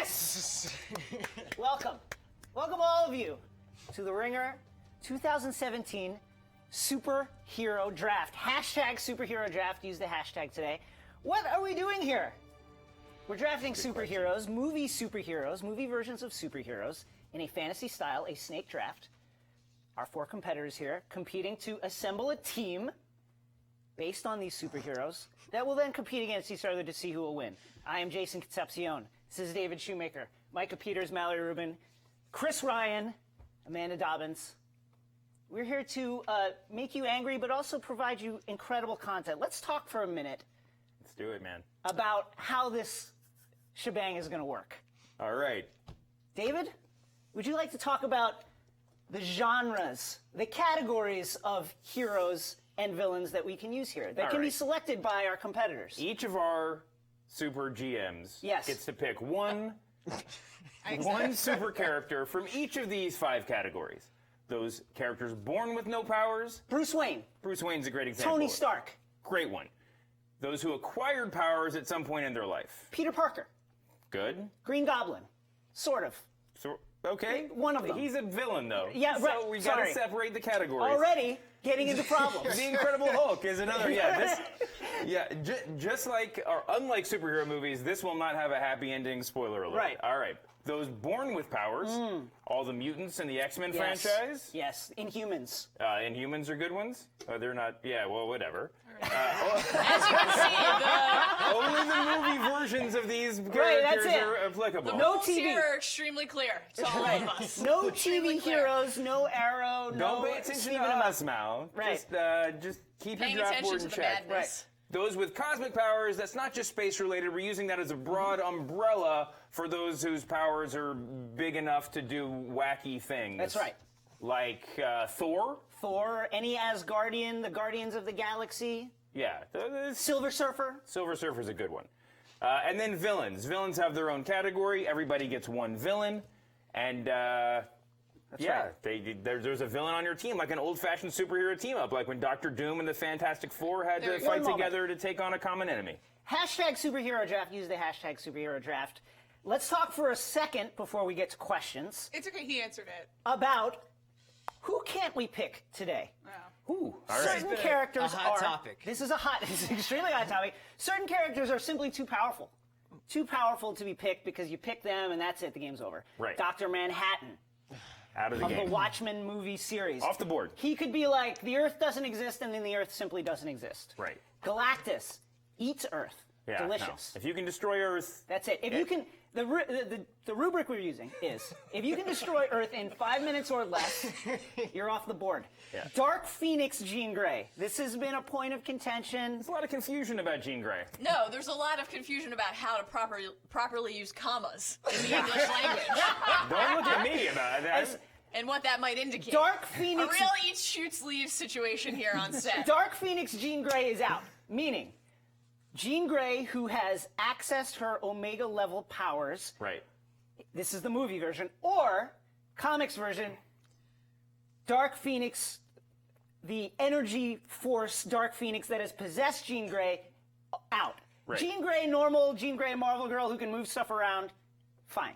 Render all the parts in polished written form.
Yes! Welcome. Welcome all of you to the Ringer 2017 Superhero Draft. Hashtag Superhero Draft. Use the hashtag today. What are we doing here? We're drafting superheroes, movie versions of superheroes in a fantasy style, a snake draft. Our four competitors here competing to assemble a team based on these superheroes that will then compete against each other to see who will win. I am Jason Concepcion. This is David Shoemaker, Micah Peters, Mallory Rubin, Chris Ryan, Amanda Dobbins. We're here to make you angry, but also provide you incredible content. Let's talk for a minute. Let's do it, man. About how this shebang is going to work. All right. David, would you like to talk about the genres, the categories of heroes and villains that we can use here, that can be selected by our competitors? Each of our super GMs gets to pick one super character from each of these 5 categories. Those characters born with no powers. Bruce Wayne. Bruce Wayne's a great example. Tony Stark. Great one. Those who acquired powers at some point in their life. Peter Parker. Good. Green Goblin. Sort of. So, okay. One of them. He's a villain, though. Yeah, right. So we got to separate the categories. Already getting into problems. The Incredible Hulk is another. Just like, or unlike superhero movies, this will not have a happy ending. Spoiler alert. Right. All right. Those born with powers, all the mutants in the X-Men franchise. Yes, Inhumans. Inhumans are good ones. They're not. Yeah. Well, whatever. As you can see, only the movie versions of these characters are applicable. the rules here are extremely clear to all of us. No TV heroes, no Arrow, Don't pay attention to us, Mal. Right. Just keep Paying your draft attention board to in the check. madness. Those with cosmic powers, that's not just space related. We're using that as a broad umbrella for those whose powers are big enough to do wacky things. That's right. Like Thor. Thor, any Asgardian, the Guardians of the Galaxy. Yeah. Silver Surfer. Silver Surfer's a good one. And then villains. Villains have their own category. Everybody gets one villain. And there's a villain on your team, like an old-fashioned superhero team-up, like when Dr. Doom and the Fantastic Four had to fight together to take on a common enemy. Hashtag Superhero Draft. Use the hashtag Superhero Draft. Let's talk for a second before we get to questions. It's okay, he answered it. About who can't we pick today? Ooh, all Certain right. characters a hot topic. This is an extremely hot topic. Certain characters are simply too powerful. Too powerful to be picked because you pick them and that's it, the game's over. Right. Dr. Manhattan. Out of the game. The Watchmen movie series. Off the board. He could be like, the Earth doesn't exist, and then the Earth simply doesn't exist. Right. Galactus eats Earth. Yeah, Delicious. no. If you can destroy Earth... That's it. If you can... The rubric we're using is, if you can destroy Earth in 5 minutes or less, you're off the board. Yeah. Dark Phoenix Jean Grey. This has been a point of contention. There's a lot of confusion about Jean Grey. No, there's a lot of confusion about how to properly use commas in the English language. Don't look at me about that. And what that might indicate. Dark Phoenix... A real eat, shoots, leaves situation here on set. Dark Phoenix Jean Grey is out, meaning Jean Grey, who has accessed her Omega level powers. Right. This is the movie version, or comics version. Dark Phoenix, the energy force Dark Phoenix that has possessed Jean Grey, out. Right. Jean Grey, normal Jean Grey, Marvel girl who can move stuff around, fine.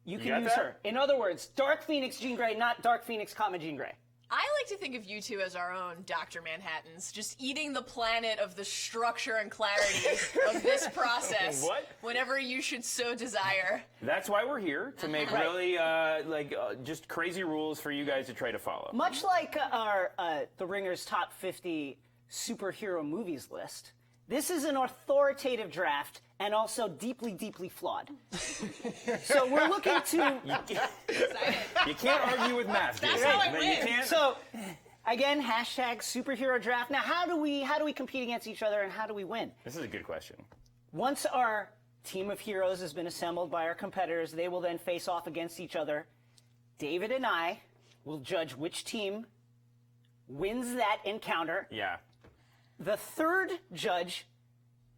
You can use her. In other words, Dark Phoenix Jean Grey, not Dark Phoenix, Jean Grey. I like to think of you two as our own Dr. Manhattans, just eating the planet of the structure and clarity of this process. What? Whenever you should so desire. That's why we're here, to make really, just crazy rules for you guys to try to follow. Much like our The Ringer's Top 50 Superhero Movies list, this is an authoritative draft and also deeply, deeply flawed. So we're looking to... You can't argue with math, Jason. That's how I win. You can't... So, again, hashtag Superhero Draft. Now, how do we compete against each other and how do we win? This is a good question. Once our team of heroes has been assembled by our competitors, they will then face off against each other. David and I will judge which team wins that encounter. Yeah. The third judge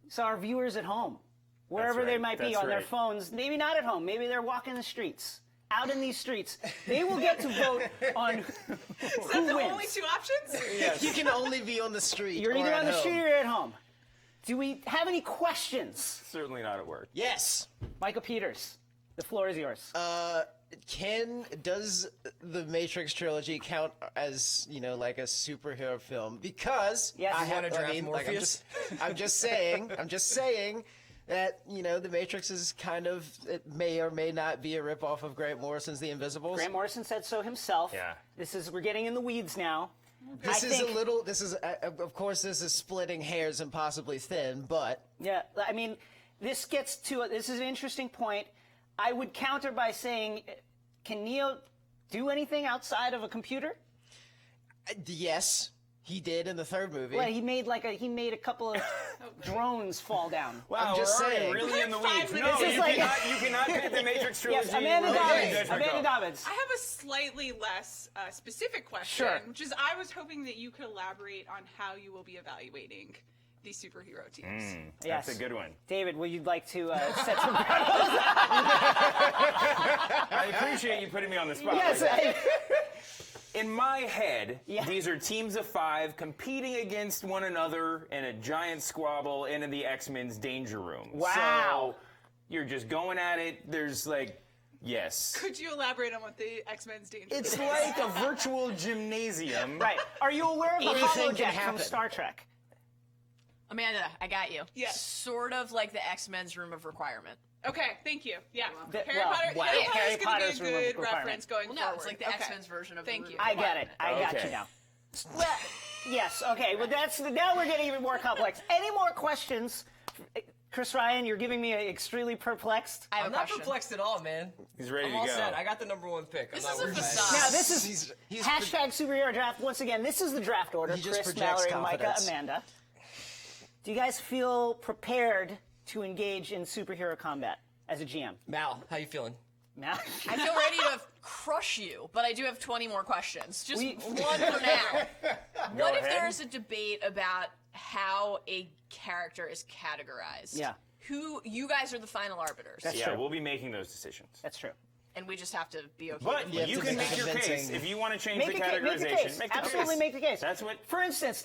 is our viewers at home, wherever they might be on their phones. Maybe not at home. Maybe they're walking the streets. Out in these streets, they will get to vote on who Is that the wins. only 2 options? You can only be on the street. You're either on the street or at home. Do we have any questions? Certainly not at work. Yes. Michael Peters, the floor is yours. Does the Matrix trilogy count as, like a superhero film? Because Yes. Morpheus? I'm just saying that, the Matrix is it may or may not be a ripoff of Grant Morrison's The Invisibles. Grant Morrison said so himself. Yeah. We're getting in the weeds now. Of course, this is splitting hairs and possibly thin, but. Yeah, I mean, this is an interesting point. I would counter by saying, can Neo do anything outside of a computer? Yes, he did in the third movie. Well, he made a couple of drones fall down. Wow, I'm just we're already saying. really in the weeds. No, This is you cannot pick the Matrix trilogy. Yes, Amanda We're Dobbins. getting judgment Amanda call. Dobbins. I have a slightly less specific question, Sure. which is I was hoping that you could elaborate on how you will be evaluating these superhero teams. Yes. That's a good one. David, would you like to set some ground? I appreciate you putting me on the spot. Yes. like that. In my head, Yeah. these are teams of 5 competing against one another in a giant squabble in the X-Men's danger room. Wow. So you're just going at it. There's yes. Could you elaborate on what the X-Men's danger It's is? like a virtual gymnasium. Right. Are you aware of the Anything can holodeck from happen. Star Trek? Amanda, I got you. Yes. Sort of like the X-Men's Room of Requirement. Okay, thank you. Yeah. That- Harry well, Potter, wow. Harry Harry Potter's Potter's going to Room be a of good Requirement. reference going Well, forward. no, it's like the Okay. X-Men's version of Thank the you. Room of I get it. I got Okay. you now. Well, yes. Okay. Well, now we're getting even more complex. Any more questions? Chris Ryan, you're giving me extremely perplexed. I have I'm a not question. perplexed at all, man. He's ready I'm to all go. set. I got the #1 pick. This I'm is not a worried about it. facade. Now this is He's hashtag superhero draft. Once again, this is the draft order. He just Chris, projects Mallory, Micah, confidence. Amanda. Do you guys feel prepared to engage in superhero combat as a GM? Mal, how you feeling? Now, I feel ready to crush you, but I do have 20 more questions. Just We- one for now. What if ahead. there is a debate about how a character is categorized? Yeah. You guys are the final arbiters, That's Yeah, true. we'll be making those decisions. That's true. and we just have to be okay But with You have you to can be make your case convincing. if you want to change Make the the case. categorization. Make the Absolutely case. make the case. That's what. For instance,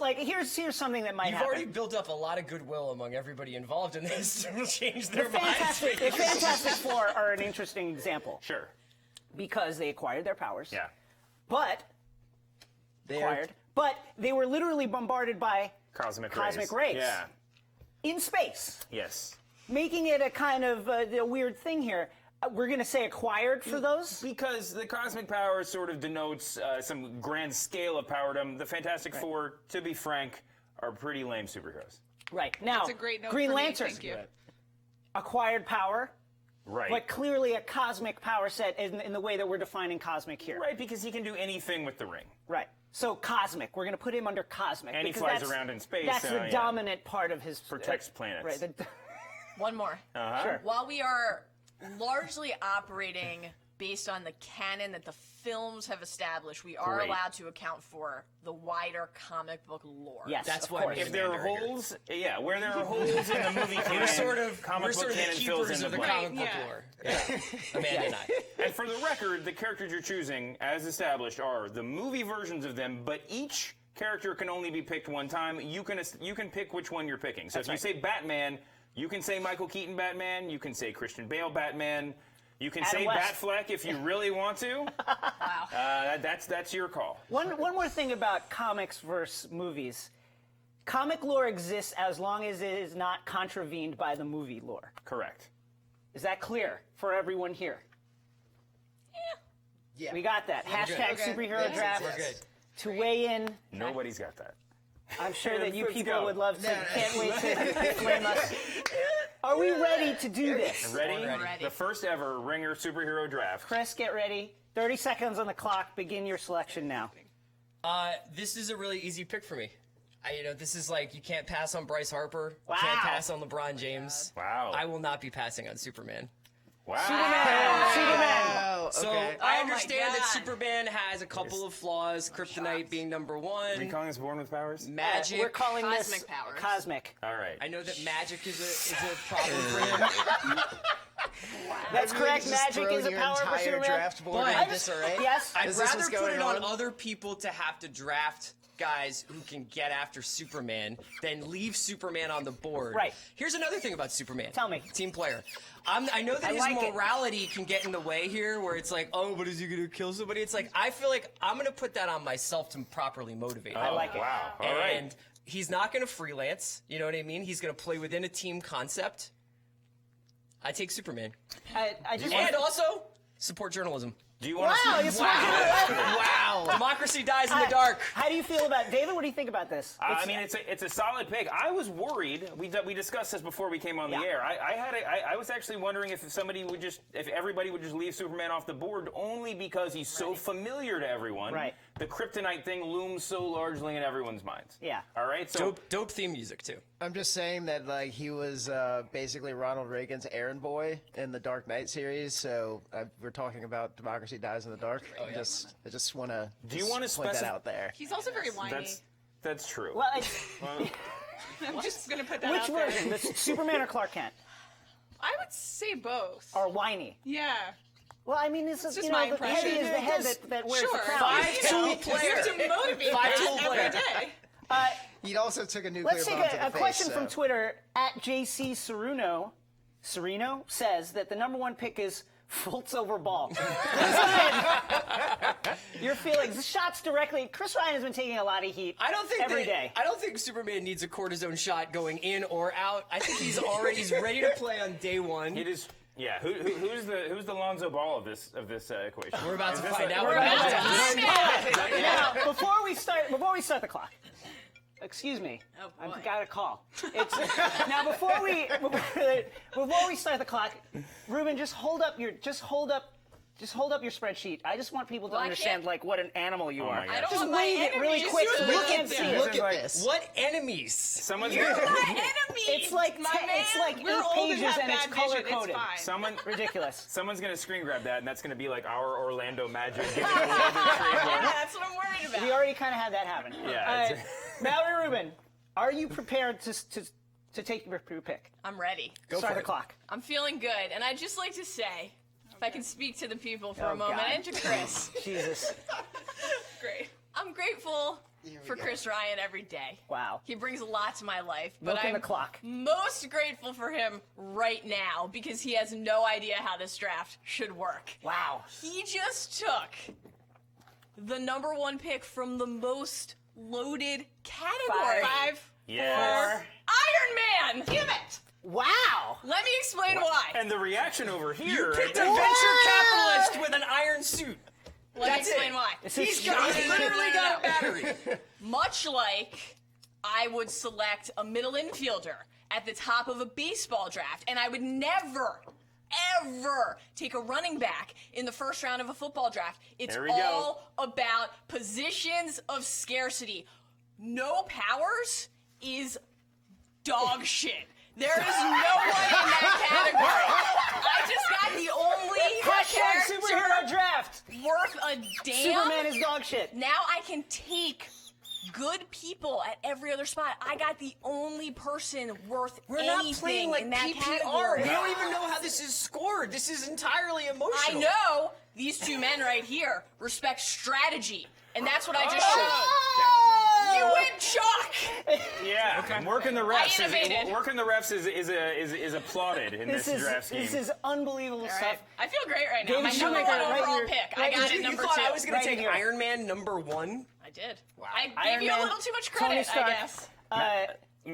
here's something that might You've happen. already built up a lot of goodwill among everybody involved in this to change their the minds. Fantastic Four are an interesting example Sure. because they acquired their powers. Yeah. But they were literally bombarded by Cosmic rays. Yeah. in space, Yes. making it a kind of a weird thing here. We're going to say acquired for those. Because the cosmic power sort of denotes some grand scale of powerdom. The Fantastic Four, to be frank, are pretty lame superheroes. Right. Now, That's a great note Green for me. Lantern Thank you. acquired power, Right. but clearly a cosmic power set in the way that we're defining cosmic here. Right, because he can do anything with the ring. Right. So cosmic, we're going to put him under cosmic. And he because flies that's- around in space, That's so, the yeah. dominant part of his Protects planets. Right. One more. Sure. While we are largely operating based on the canon that the films have established, we are Great. allowed to account for the wider comic book lore. Yes, That's of why course. me If there are Commander here. holes, yeah, where there are holes in the movie canon, We're sort of comic book the canon fills keepers in of the the blank. comic book Yeah. lore. Yeah. Amanda and I. And for the record, the characters you're choosing, as established, are the movie versions of them, but each character can only be picked one time. You can pick which one you're picking. So if you say Batman, you can say Michael Keaton Batman, you can say Christian Bale Batman, you can Adam say West. Batfleck if you really want to. Wow. That's your call. One more thing about comics versus movies. Comic lore exists as long as it is not contravened by the movie lore. Correct. Is that clear for everyone here? Yeah. We got that. Hashtag Okay. superhero Yes, draft. yes. We're good. To weigh in, Nobody's got that. I'm sure that you Let's people go. would love to. Can't wait to flame us. Are we ready to do this? Ready? Ready. The first ever Ringer superhero draft. Chris, get ready. 30 seconds on the clock. Begin your selection now. This is a really easy pick for me. This is like you can't pass on Bryce Harper. Wow. You can't pass on LeBron James. Wow. I will not be passing on Superman. Wow. Superman. Oh, So okay. I Oh my understand that God. Superman has a couple of flaws, Kryptonite being number Are one, you calling us Born with Powers? magic. We're calling this Cosmic powers. cosmic. All right. I know that magic is a problem for him. That's correct. Just Magic throw is a your power for entire Superman. draft board But- in disarray. Yes. I'd Is this rather what's put going it on on? other people to have to draft guys who can get after Superman, then leave Superman on the board. Right. Here's another thing about Superman. Tell me. Team player. I know that I his like it. morality can get in the way here, where it's like, oh, but is he gonna kill somebody? It's like, I feel like I'm gonna put that on myself to properly motivate him. I like it. Wow. All right. And he's not gonna freelance. You know what I mean? He's gonna play within a team concept. I take Superman. I just And also, support journalism. Do you want to Wow, see? you're smart. Wow. Democracy dies in the dark. How do you feel about David? What do you think about this? I mean, it's a solid pick. I was worried. We discussed this before we came on the Yeah. air. I was actually wondering if everybody would just leave Superman off the board only because he's so familiar to everyone. Right. The kryptonite thing looms so largely in everyone's minds. Yeah. All right. So Dope theme music, too. I'm just saying that like he was basically Ronald Reagan's errand boy in the Dark Knight series. So we're talking about Democracy Dies in the Dark. I just want to. Do you wanna point that specify- out there? He's also very whiny. that's true. well, I'm just gonna put that which out there. version? The Superman or Clark Kent? I would say both. Or whiny? Yeah. Well, I mean, this is, just you know, my the impression. head is the head that wears Sure. the crown. Five-tool player. You have to motivate Five-tool that player. every day. He also took a nuclear Let's take bomb to the a face, question so. from Twitter. At JC Serino says that the number one pick is Fultz over Ball. Your feelings, shots directly. Chris Ryan has been taking a lot of heat every day. I don't think Superman needs a cortisone shot going in or out. I think he's ready to play on day one. It is. Yeah. Who's the Lonzo Ball of this equation? We're about to find out. We're about to find out. Now, before we start the clock. Excuse me. Oh, boy. I've got a call. Now before we start the clock, Ruben, just hold up your spreadsheet. I just want people to Well, I understand can't- like what an animal you are. my God. I don't Just want my wave it really enemies quick to so we look can't at see this. it. Look at like- this. What enemies? Someone's You're gonna. my enemy. It's like my man. it's like We're 8 old and pages have and it's bad color vision. coded. It's fine. Someone. Ridiculous. Someone's gonna screen grab that, and that's gonna be like our Orlando Magic giving away the trademark. Yeah, that's what I'm worried about. We already kind of had that happen. Yeah, Mallory Rubin, are you prepared to take your pick? I'm ready. Start the clock. I'm feeling good, and I'd just like to say, if I can speak to the people for Oh, a moment, God. and to Chris, Jesus. Great. I'm grateful for Chris Ryan every day. Wow. He brings a lot to my life, but Milking I'm the clock. most grateful for him right now because he has no idea how this draft should work. Wow. He just took the number one pick from the most loaded category. Five. Yes. Iron Man! Damn it! Wow. Let me explain why. And the reaction over here. Picked a venture capitalist with an iron suit. Let me explain why. He's literally got a battery. Much like I would select a middle infielder at the top of a baseball draft, and I would never, ever take a running back in the first round of a football draft. It's There we go. all about positions of scarcity. No powers is dog shit. There is no one in that category. I just got the only Hashtag superhero character draft. worth a damn. Superman is dog shit. Now I can take good people at every other spot. I got the only person worth We're anything not playing like in that PPR. category. We don't even know how this is scored. This is entirely emotional. I know these two men right here respect strategy, and that's what I just showed. You went chalk. Yeah. Working the refs. I innovated. Working the refs is applauded in this draft scheme. This is unbelievable All stuff. right. I feel great right now. David My number Shoemaker, one right overall here. pick. Right I got here. it number You thought two. I was going Right to take here. Iron Man number one? I did. Wow. I gave Iron you Man, a little too much Tony credit, Stark. I guess.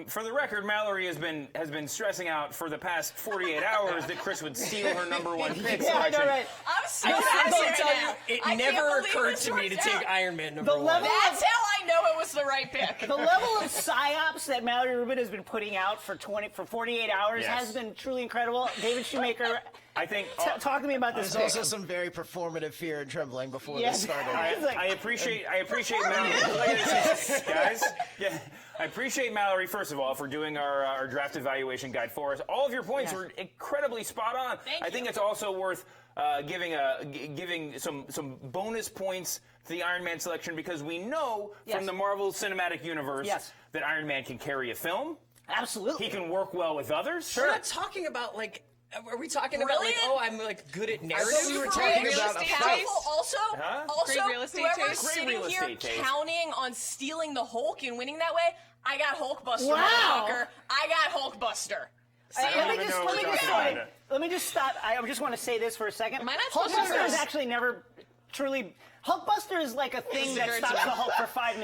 For the record, Mallory has been stressing out for the past 48 hours that Chris would steal her number one pick. Yeah, I know, selection. right? I'm so I happy can right tell now. you, it I can't never believe occurred this to me to worked take out. Iron Man number The one. level That's how I know it was the right pick. The level of psyops that Mallory Rubin has been putting out for 48 hours Yes. has been truly incredible. David Shoemaker, I think. talk to me about this There's pick. also some very performative fear and trembling before Yes. this started. I appreciate Mallory, guys. Yeah, I appreciate Mallory first of all for doing our draft evaluation guide for us. All of your points Yeah. were incredibly spot on. Thank I think you. it's also worth giving some bonus points to the Iron Man selection because we know Yes. from the Marvel Cinematic Universe Yes. that Iron Man can carry a film. Absolutely. He can work well with others. We're not talking about like Are we talking about like, Brilliant. oh, I'm like good at thought narrative? we were Super talking rich, about a powerful. fight. Also, Great real estate whoever's taste. Great sitting real here estate taste. counting on stealing the Hulk and winning that way, I got Hulkbuster, Wow. motherfucker. I got Hulkbuster. See, I don't even know what we're talking about. Let me just stop. I just want to say this for a second. Am I not supposed to Hulkbuster curse? is actually never truly. Hulkbuster is like a thing that stops the Hulk for 5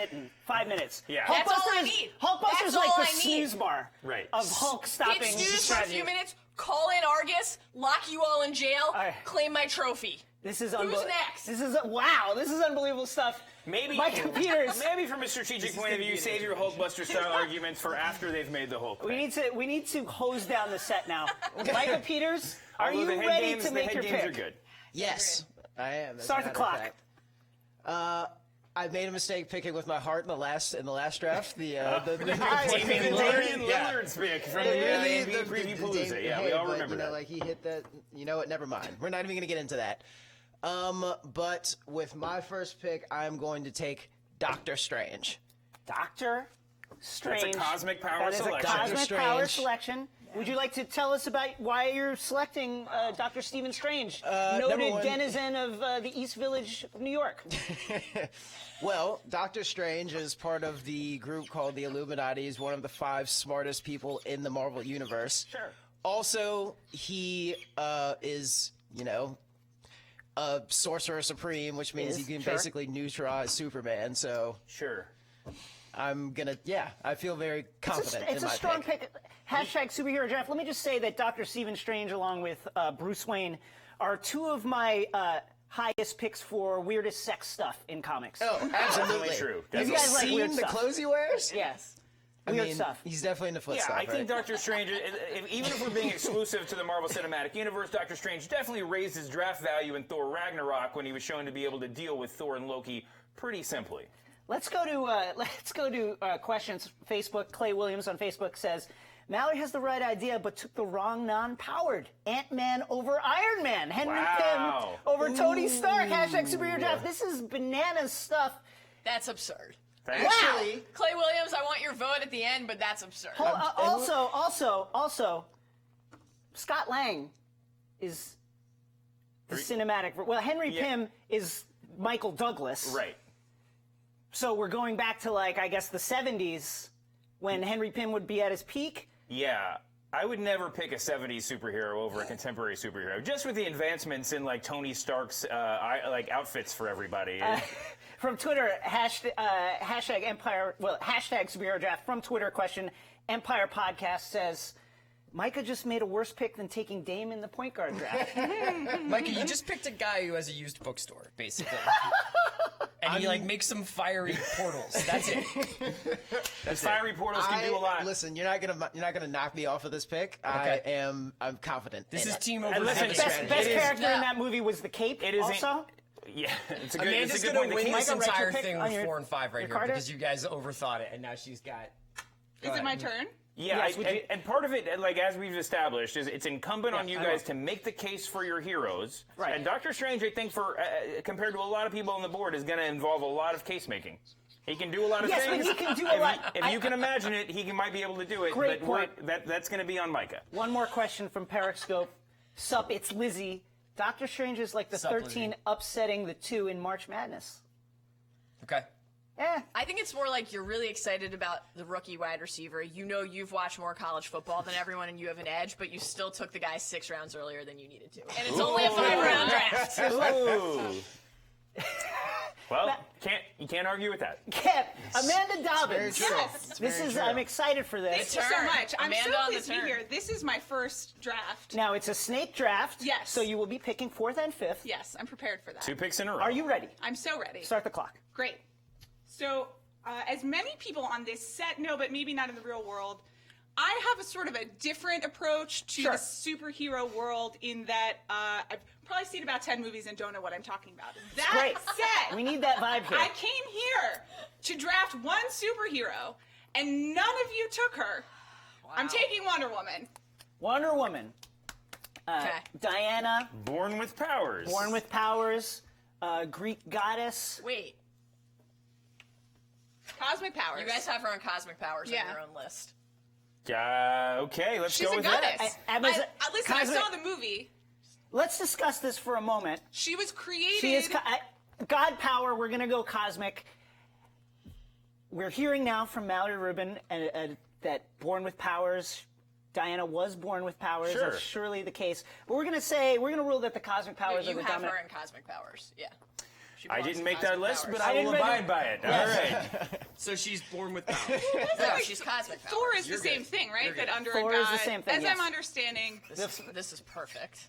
minutes. Yeah. That's all I Hulkbuster is need. Hulkbuster's That's like all the I need. snooze bar Right. of Hulk stopping Hit snooze for a strategy. few minutes, call in Argus, lock you all in jail, right. claim my trophy. This is Who's unbelievable. next? This is wow. This is unbelievable stuff. Maybe Micah Peters. Maybe from a strategic point of view, save your Hulkbuster style arguments for after they've made the Hulk. We need to hose down the set now. Micah Peters, are Although you the head ready games, to make the your head games pick? are good. Yes, I am. as a Start the matter of clock. fact. I made a mistake picking with my heart in the last draft. Damian Lillard, Lillard's pick from the NBA Preview Palooza. Yeah, we all remember that. Like he hit that. You know what? Never mind. We're not even going to get into that. But with my first pick, I'm going to take Doctor Strange. Doctor Strange. That's a cosmic power That is selection. a cosmic Doctor power Strange. selection. Would you like to tell us about why you're selecting Dr. Stephen Strange, number noted one- denizen of the East Village of New York? Well, Doctor Strange is part of the group called the Illuminati. He's one of the 5 smartest people in the Marvel Universe. Sure. Also, he is, a sorcerer supreme, which means he can sure. basically neutralize Superman. So Sure. I'm gonna, I feel very confident It's in a my strong pick. pick. Hashtag superhero draft. Let me just say that Dr. Stephen Strange, along with Bruce Wayne, are 2 of my highest picks for weirdest sex stuff in comics. Oh, absolutely. True. Have You you guys like seen weird the stuff. clothes he wears? Yes. I Weird mean, stuff. He's definitely in the foot Yeah, stuff, I think right? Doctor Strange, even if we're being exclusive to the Marvel Cinematic Universe, Doctor Strange definitely raised his draft value in Thor Ragnarok when he was shown to be able to deal with Thor and Loki pretty simply. Let's go to questions. Facebook. Clay Williams on Facebook says, Mallory has the right idea, but took the wrong non-powered. Ant-Man over Iron Man. Henry Wow. Pym over Tony Stark. Hashtag superhero draft. This is bananas stuff. That's absurd. Actually, Clay Williams, I want your vote at the end, but that's absurd. Also, Scott Lang is the cinematic. Well, Henry Pym is Michael Douglas. Right. So we're going back to, like, I guess the 70s when Henry Pym would be at his peak. Yeah. I would never pick a 70s superhero over a contemporary superhero, just with the advancements in, like, Tony Stark's outfits for everybody. From Twitter, hashtag Empire, hashtag superhero draft. From Twitter, question, Empire Podcast says, Micah just made a worse pick than taking Dame in the point guard draft. Micah, you just picked a guy who has a used bookstore, basically. And he makes some fiery portals. That's it. Those fiery portals can do a lot. Listen, you're not gonna knock me off of this pick. Okay. I'm confident. This in is it. team over And listen, heavy Best strategy. character in that movie was the Cape. It is also. Yeah, it's a good, Amanda's it's a good gonna point. win The this Micah, write your entire pick thing on with your- 4 and 5 right your here Carter? because you guys overthought it, and now she's got. Is it my turn? Yeah, Yes, would and, you- and part of it, like as we've established, is it's incumbent on you I guys will. to make the case for your heroes. Right. And Doctor Strange, I think, for compared to a lot of people on the board, is going to involve a lot of case making. He can do a lot of Yes, but things. he can do a lot. If you can imagine it, he might be able to do it. Great but point. that's going to be on Micah. One more question from Periscope. Sup, it's Lizzie. Doctor Strange is like the Sup, 13 Lizzie. upsetting the 2 in March Madness. Okay. I think it's more like you're really excited about the rookie wide receiver. You know you've watched more college football than everyone and you have an edge, but you still took the guy 6 rounds earlier than you needed to. And it's only a 5-round draft. Ooh. Well, you can't argue with that. Kep, Amanda Dobbins. Yes. This is, I'm excited for this. Thank you so Turn. much. I'm Amanda so on the pleased to be turn. here. This is my first draft. Now, it's a snake draft. Yes. So you will be picking 4th and 5th. Yes, I'm prepared for that. 2 picks in a row. Are you ready? I'm so ready. Start the clock. Great. So, as many people on this set know, but maybe not in the real world, I have a sort of a different approach to Sure. the superhero world in that I've probably seen about 10 movies and don't know what I'm talking about. That Great. said, We need that vibe here. I came here to draft one superhero, and none of you took her. I'm taking Wonder Woman. Wonder Woman. Okay. Diana, Born with powers. born with powers, Greek goddess. Wait, Cosmic powers. you guys have her on Cosmic Powers Yeah. on your own list. Okay, let's She's go a with goddess. that. Listen, I saw the movie. Let's discuss this for a moment. She was created. She is God power. We're gonna go cosmic. We're hearing now from Mallory Rubin that born with powers. Diana was born with powers. Sure. That's surely the case. But we're gonna rule that the cosmic powers You are the have dominant. her in cosmic powers. Yeah. She I belongs didn't to make that cosmic list, powers. but I will didn't abide by it. All right. So she's born with powers. No, she's cosmic powers. Thor is the You're same good. thing, right? You're good. That under Thor a is god. the same thing, As yes. I'm understanding. This is perfect.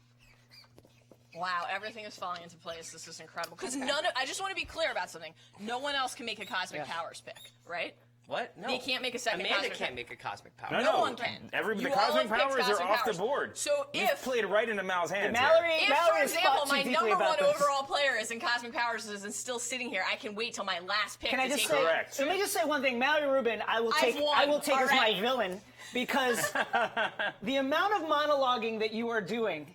Wow, everything is falling into place. This is incredible. Because I just want to be clear about something. No one else can make a cosmic powers pick, right? What? No. They can't make a second Amanda cosmic can't power. make a cosmic power. No, No one can. The You all cosmic have picked powers are cosmic off powers. the board. So You've if- played right into Mal's hands. Mallory, If, Mallory for has example, thought too my deeply number about one this. overall player is in Cosmic Powers and still sitting here, I can wait till my last pick Can I to just take say? it. Correct. Let me just say one thing. Mallory Rubin, I will I've take. won I will take as my already. villain because the amount of monologuing that you are doing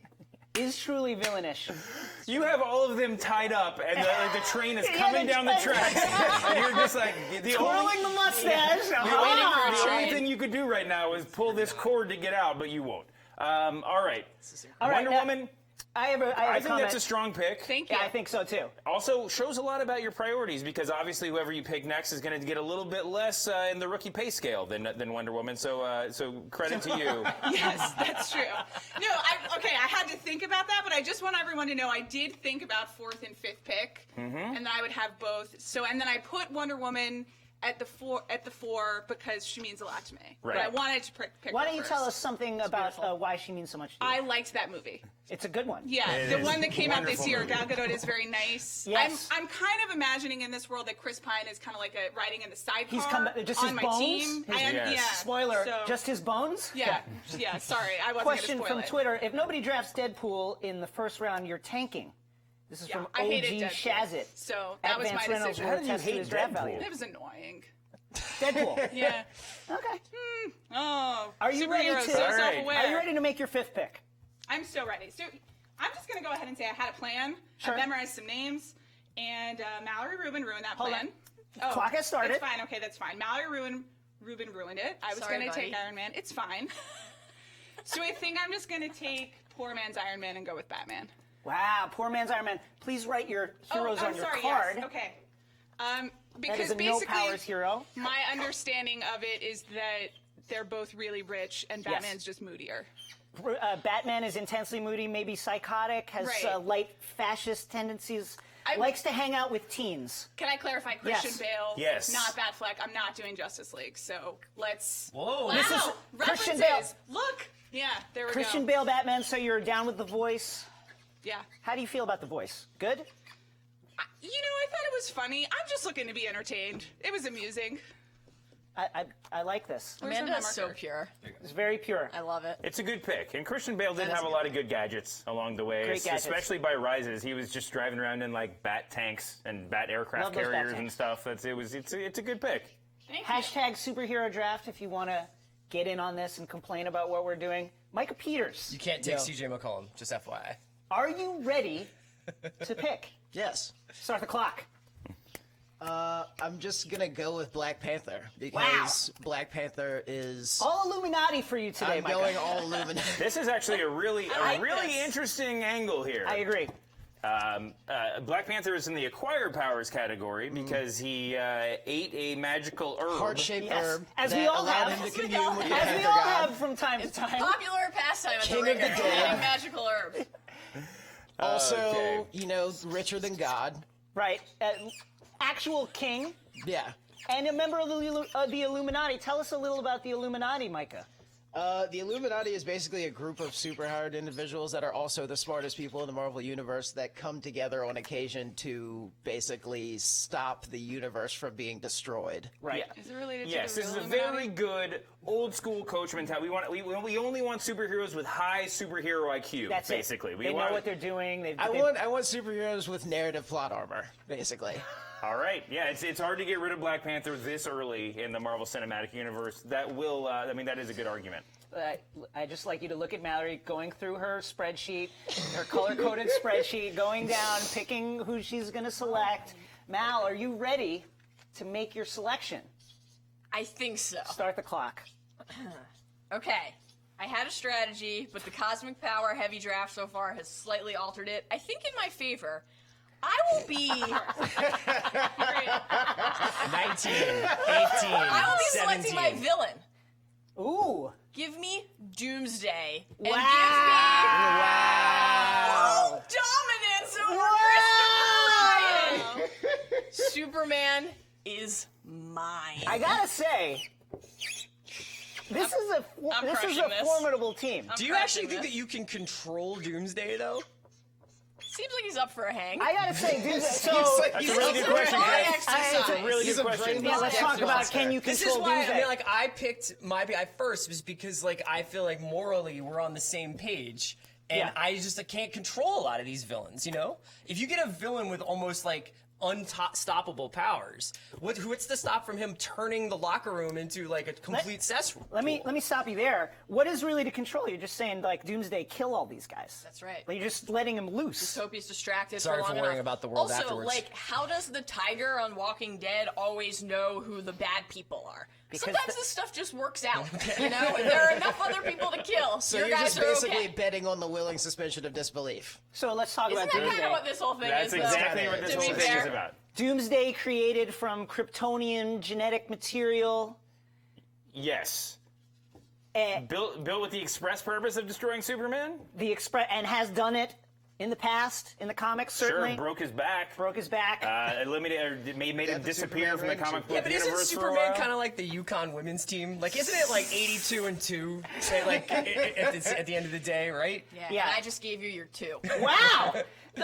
is truly villainish. You have all of them tied up, and the train is Yeah, coming the down the train. tracks, and you're just like the Twirling the mustache. The Ah. only thing you could do right now is pull this cord to get out, but you won't. All right. All right, Wonder now- Woman, I have a I think comment. that's a strong pick. Thank you. Yeah, I think so too. Also shows a lot about your priorities because obviously whoever you pick next is going to get a little bit less in the rookie pay scale than Wonder Woman. So credit to you. Yes, that's true. No, I had to think about that, but I just want everyone to know I did think about fourth and fifth pick, and that I would have both. So, and then I put Wonder Woman at the four because she means a lot to me. Right. But I wanted to pick Why her don't you first. tell us something about beautiful. why she means so much to you? I liked that movie. It's a good one. Yeah, It the is one that came out this wonderful year. movie. Gal Gadot is very nice. Yes. I'm kind of imagining in this world that Chris Pine is kind of like riding in the sidecar He's come just on his my bones? team. Yes. Yeah. Spoiler, So- just his bones? Yeah, yeah. Sorry, I wasn't Question gonna from spoil it. Twitter. If nobody drafts Deadpool in the first round, you're tanking. This is Yeah, from I hated OG Deadpool. Shazit. So At that was Vance my Reynolds decision. will How do you attest to hate his draft Deadpool? value. It was annoying. Deadpool. Yeah. Okay. Oh. Are you ready superheroes, to? so All right. self-aware. Are you ready to make your fifth pick? I'm so ready. So I'm just gonna go ahead and say I had a plan. Sure. I memorized some names, and Mallory Rubin ruined that Hold plan. on. Clock has started. It's fine. Okay, that's fine. Mallory Rubin ruined it. I was Sorry, gonna take buddy. Iron Man. It's fine. So I think I'm just gonna take poor man's Iron Man and go with Batman. Wow, poor man's Iron Man. Please write your heroes I'm on your sorry, card. Yes. Okay. That Because is a no basically, powers hero. my understanding of it is that they're both really rich, and Batman's just moodier. Batman is intensely moody, maybe psychotic, has Right. light fascist tendencies, likes to hang out with teens. Can I clarify? Christian Yes. Bale, Yes. not Batfleck. I'm not doing Justice League, so let's. Whoa. Wow, This is Christian references. Bale. Look, yeah, there we Christian go. Bale Batman, so you're down with The Voice. Yeah. How do you feel about The Voice? Good? You know, I thought it was funny. I'm just looking to be entertained. It was amusing. I like this. Where's Amanda my is so marker? pure. It's very pure. I love it. It's a good pick. And Christian Bale did That is have a a lot good of good gadgets along the way, Great gadgets. especially by Rises. He was just driving around in like bat tanks and bat aircraft Love those bat carriers and tanks. stuff. It's a good pick. Thank you. Hashtag superhero draft if you want to get in on this and complain about what we're doing. Micah Peters, You can't take CJ McCollum, just FYI. are you ready to pick? Yes. Start the clock. I'm just gonna go with Black Panther because Black Panther is. All Illuminati for you today, I'm Micah. going all Illuminati. This is actually a really like this. interesting angle here. I agree. Black Panther is in the acquired powers category because he ate a magical herb. Heart-shaped Yes. herb As that we all allowed have. him to As we commune all with the As Panther we all God. have from time to time. Popular pastime at King the of the ringer. dead. Eating magical herbs. Also, Okay. you know, richer than God. Right. Actual king Yeah. and a member of the Illuminati. Tell us a little about the Illuminati, Micah. The Illuminati is basically a group of superpowered individuals that are also the smartest people in the Marvel Universe that come together on occasion to basically stop the universe from being destroyed. Right. Is it related Yes, to the this real is a Illuminati? very good old school coach mentality. We only want superheroes with high superhero IQ. That's basically. it. We They want, know what they're doing. I want superheroes with narrative plot armor, basically. All right, yeah, it's hard to get rid of Black Panther this early in the Marvel Cinematic Universe. That will, that is a good argument. I just like you to look at Mallory going through her spreadsheet, her color-coded spreadsheet, going down, picking who she's going to select. Mal, are you ready to make your selection? I think so. Start the clock. Okay. I had a strategy, but the cosmic power heavy draft so far has slightly altered it. I think in my favor. I will be 19, 18, I will be 17. selecting my villain. Ooh. Give me Doomsday. And Wow. give me dominance over Christopher Ryan. Superman is mine. I gotta say, this is a crushing this. formidable team. Do you actually think that you can control Doomsday, though? Seems like he's up for a hang. I gotta say, Doomsday. So That's a really good question, Greg. It's a Really He's good a question. brain- yeah, let's talk about can you This is control why Doomsday? I picked my guy first was because I feel like morally we're on the same page, and Yeah. I can't control a lot of these villains. If you get a villain with almost unstoppable powers, what's to stop from him turning the locker room into a complete cesspool? Let me stop you there. What is really to control? You're just saying Doomsday kill all these guys. That's right. You're just letting him loose. Just hope he's distracted Sorry for for long worrying enough. about the world also, afterwards. how does the tiger on Walking Dead always know who the bad people are? Because Sometimes this stuff just works out. There are enough other people to kill. So Your you're guys just are basically okay. betting on the willing suspension of disbelief. So let's talk Isn't about that Doomsday. kind of what this whole thing That's is? exactly though? what this To whole be thing is fair. about. Doomsday created from Kryptonian genetic material. Yes. And Built with the express purpose of destroying Superman? and has done it in the past in the comics. Certainly Sure, broke his back. broke his back. Eliminated or made him the disappear Superman from the ring comic should- book Yeah, but isn't universe for a Superman while. kind of like the Yukon women's team? Isn't it 82-2? Say at the end of the day, right? Yeah. And I just gave you your 2. Wow. So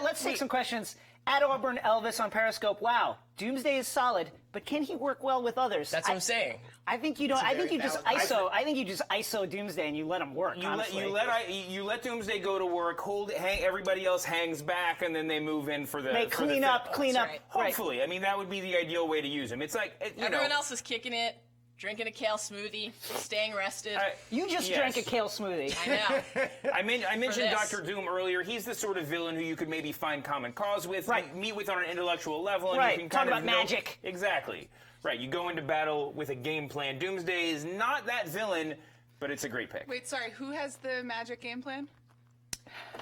let's take some questions. At Auburn Elvis on Periscope. Wow, Doomsday is solid, but can he work well with others? That's what I'm saying. I think you don't. I think very you just valid ISO. I think you just ISO Doomsday and you let him work. Honestly. You let Doomsday go to work. Everybody else hangs back, and then they move in for the They for the clean up. right. Right. Hopefully, I mean that would be the ideal way to use him. It's like Everyone else is kicking it, drinking a kale smoothie, staying rested. You just Yes. drank a kale smoothie. I know. I mentioned this. Dr. Doom earlier. He's the sort of villain who you could maybe find common cause with, Right. meet with on an intellectual level, and Right. you can Talk kind about of know- magic. Exactly. Right. You go into battle with a game plan. Doomsday is not that villain, but it's a great pick. Wait, sorry. Who has the magic game plan?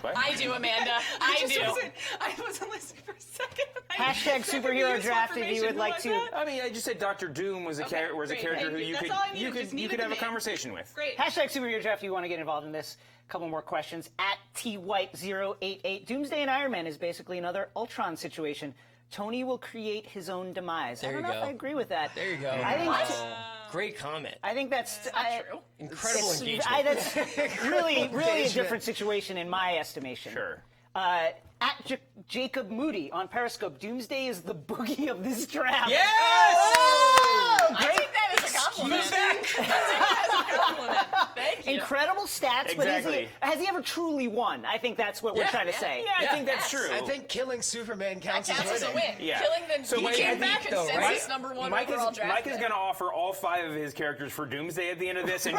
What? I do, Amanda. I do. I wasn't listening for a second. Hashtag superhero draft if you would like to. I mean, I just said Dr. Doom was a Okay, character great, who thank you. you That's could all I needed, you just could needed have the a name. conversation with. Great. Hashtag superhero draft if you want to get involved in this. Couple more questions. At TWhite088. Doomsday and Iron Man is basically another Ultron situation. Tony will create his own demise. I There don't you know if go. I agree with that. There you go. I think Great comment. I think that's true. Incredible it's- engagement. that's really a different situation in my estimation. Sure. At Jacob Moody on Periscope, Doomsday is the boogie of this draft. Yes! Oh, I great. take that as a compliment. He's back. I take that as a compliment. Thank you. Incredible stats, Exactly. but has he ever truly won? I think that's what we're Yeah, trying to say. Yeah, I think that's true. I think killing Superman counts, Counts as a win. Yeah. Killing the So Mike, came I back think, though, consensus right? number 1 Mike overall is draft Mike is pick. going to offer all 5 of his characters for Doomsday at the end of this, and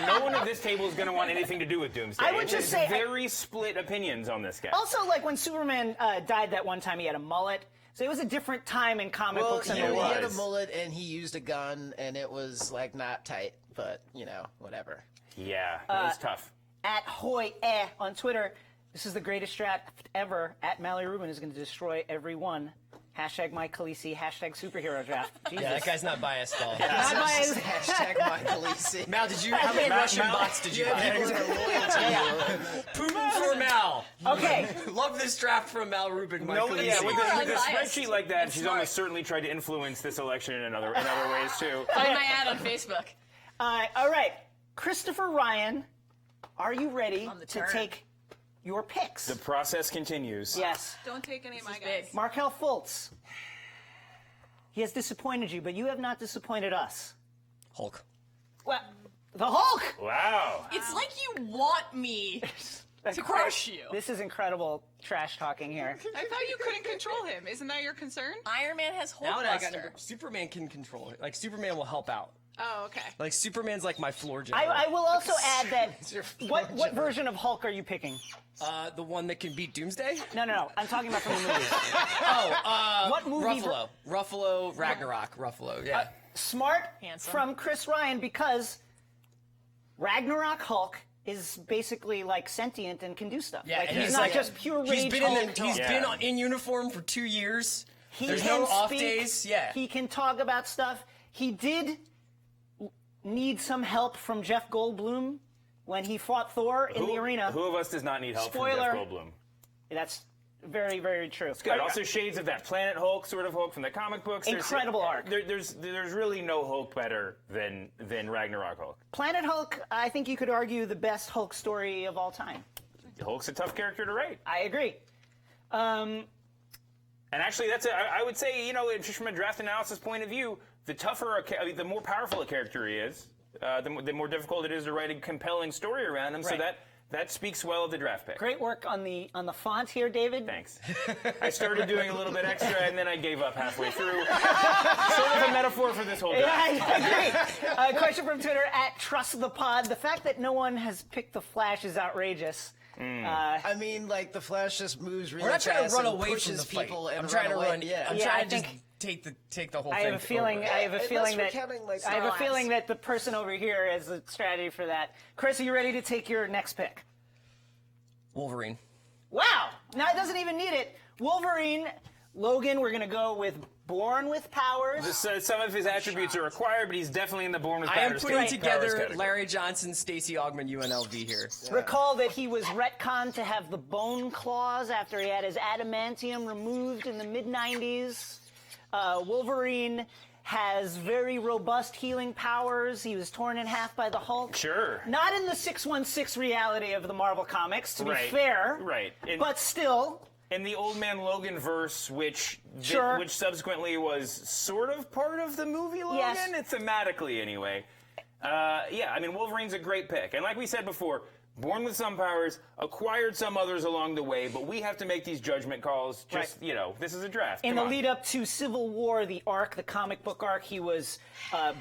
no one at this table is going to want anything to do with Doomsday. I would just say- very split opinions on this guy. Also, like when Superman died that one time, he had a mullet. So it was a different time in comic Well, books he, than it there he was. had a was. mullet and he used a gun and it was not tight, but whatever. Yeah, that was tough. At Hoy on Twitter, this is the greatest draft ever. At Mallory Rubin is going to destroy everyone. Hashtag Mike Khaleesi. Hashtag superhero draft. Jesus. Yeah, that guy's not biased at all. Not biased. Hashtag my Khaleesi. Mal, how many Russian Mal- bots did you Yeah, buy? people are loyal to you. Poop for Mal. Okay. Love this draft from Mal Rubin. Mike No, Khaleesi. yeah, with a unbiased. spreadsheet like that, It's she's smart. almost certainly tried to influence this election in other ways too. Find my ad on Facebook. All right. Christopher Ryan, are you ready On the to turn. take your picks? The process continues. Yes. Don't take any of my is guys. big. Markel Fultz. He has disappointed you, but you have not disappointed us. Hulk. Well, the Hulk! Wow. It's like you want me to crush you. This is incredible trash talking here. I thought you couldn't control him. Isn't that your concern? Iron Man has Now that I got Hulkbuster. Superman can control it. Superman will help out. Oh, okay. Superman's like my floor general. I will also add that your what version of Hulk are you picking? The one that can beat Doomsday? No. I'm talking about from the movie. What movie? Ruffalo, Ragnarok, Ruffalo, yeah. Smart Handsome. from Chris Ryan because Ragnarok Hulk is basically like sentient and can do stuff. Yeah, like and he's not just pure rage. He's been Hulk. in uniform for 2 years. He There's can no off speak, days. Yeah. He can talk about stuff. He did need some help from Jeff Goldblum when he fought Thor in the arena. Who of us does not need help Spoiler. from Jeff Goldblum? That's very, very true. Good. Also, shades of that Planet Hulk sort of Hulk from the comic books. Incredible arc. There's really no Hulk better than Ragnarok Hulk. Planet Hulk, I think you could argue the best Hulk story of all time. Hulk's a tough character to write. I agree. And actually, I would say, just from a draft analysis point of view, the more powerful a character he is, the more difficult it is to write a compelling story around him. Right. So that speaks well of the draft pick. Great work on the font here, David. Thanks. I started doing a little bit extra, and then I gave up halfway through. Sort of a metaphor for this whole draft. Yeah, I agree. Question from Twitter @TrustThePod. The fact that no one has picked the Flash is outrageous. I mean, like, the Flash just moves really We're not trying fast to run and away from pushes the fight. people and I'm trying to away. run. Yeah. I'm Yeah, trying I to just think- take the whole I thing. have a feeling. over. I have a feeling Unless that. we're counting, like, I have a Star feeling Wars. that the person over here has a strategy for that. Chris, are you ready to take your next pick? Wolverine. Wow! Now it doesn't even need it. Wolverine, Logan. We're gonna go with Born with Powers. Some of his attributes are acquired, but he's definitely in the Born with I am Powers putting powers together category. Larry Johnson, Stacey Augman, UNLV here. Recall that he was retconned to have the bone claws after he had his adamantium removed in the mid-90s. Wolverine has very robust healing powers. He was torn in half by the Hulk. Sure. Not in the 616 reality of the Marvel Comics, to be Right. fair. Right. But still, In the Old Man Logan verse, which Sure. which subsequently was sort of part of the movie Logan, Yes. thematically anyway. Yeah, I mean, Wolverine's a great pick. And like we said before, born with some powers, acquired some others along the way, but we have to make these judgment calls. Just, this is a draft. in Come the on. lead up to Civil War, the comic book arc, he was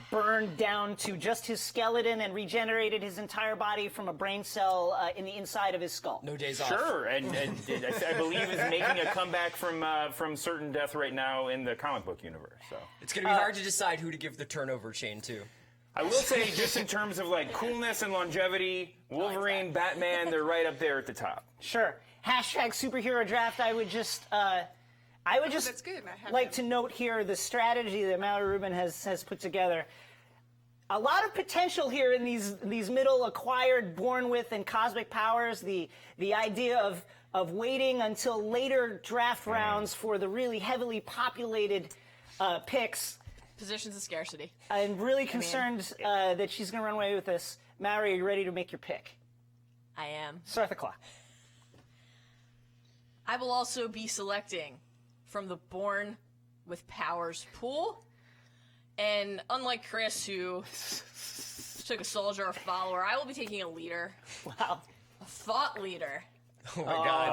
burned down to just his skeleton and regenerated his entire body from a brain cell in the inside of his skull. No days off. Sure, and I believe is making a comeback from certain death right now in the comic book universe. So It's going to be hard to decide who to give the turnover chain to. I will say, just in terms of like coolness and longevity, Wolverine, Batman, they're right up there at the top. Sure. #superhero draft. I would just that's good. I have like him. to note here the strategy that Mallory Rubin has put together. A lot of potential here in these middle acquired, born with, and cosmic powers. The idea of waiting until later draft rounds for the really heavily populated picks. Positions of scarcity. I'm really concerned that she's going to run away with this. Mallory, are you ready to make your pick? I am. Start the clock. I will also be selecting from the Born with Powers pool. And unlike Chris, who took a soldier or follower, I will be taking a leader. Wow. A thought leader. Oh my God.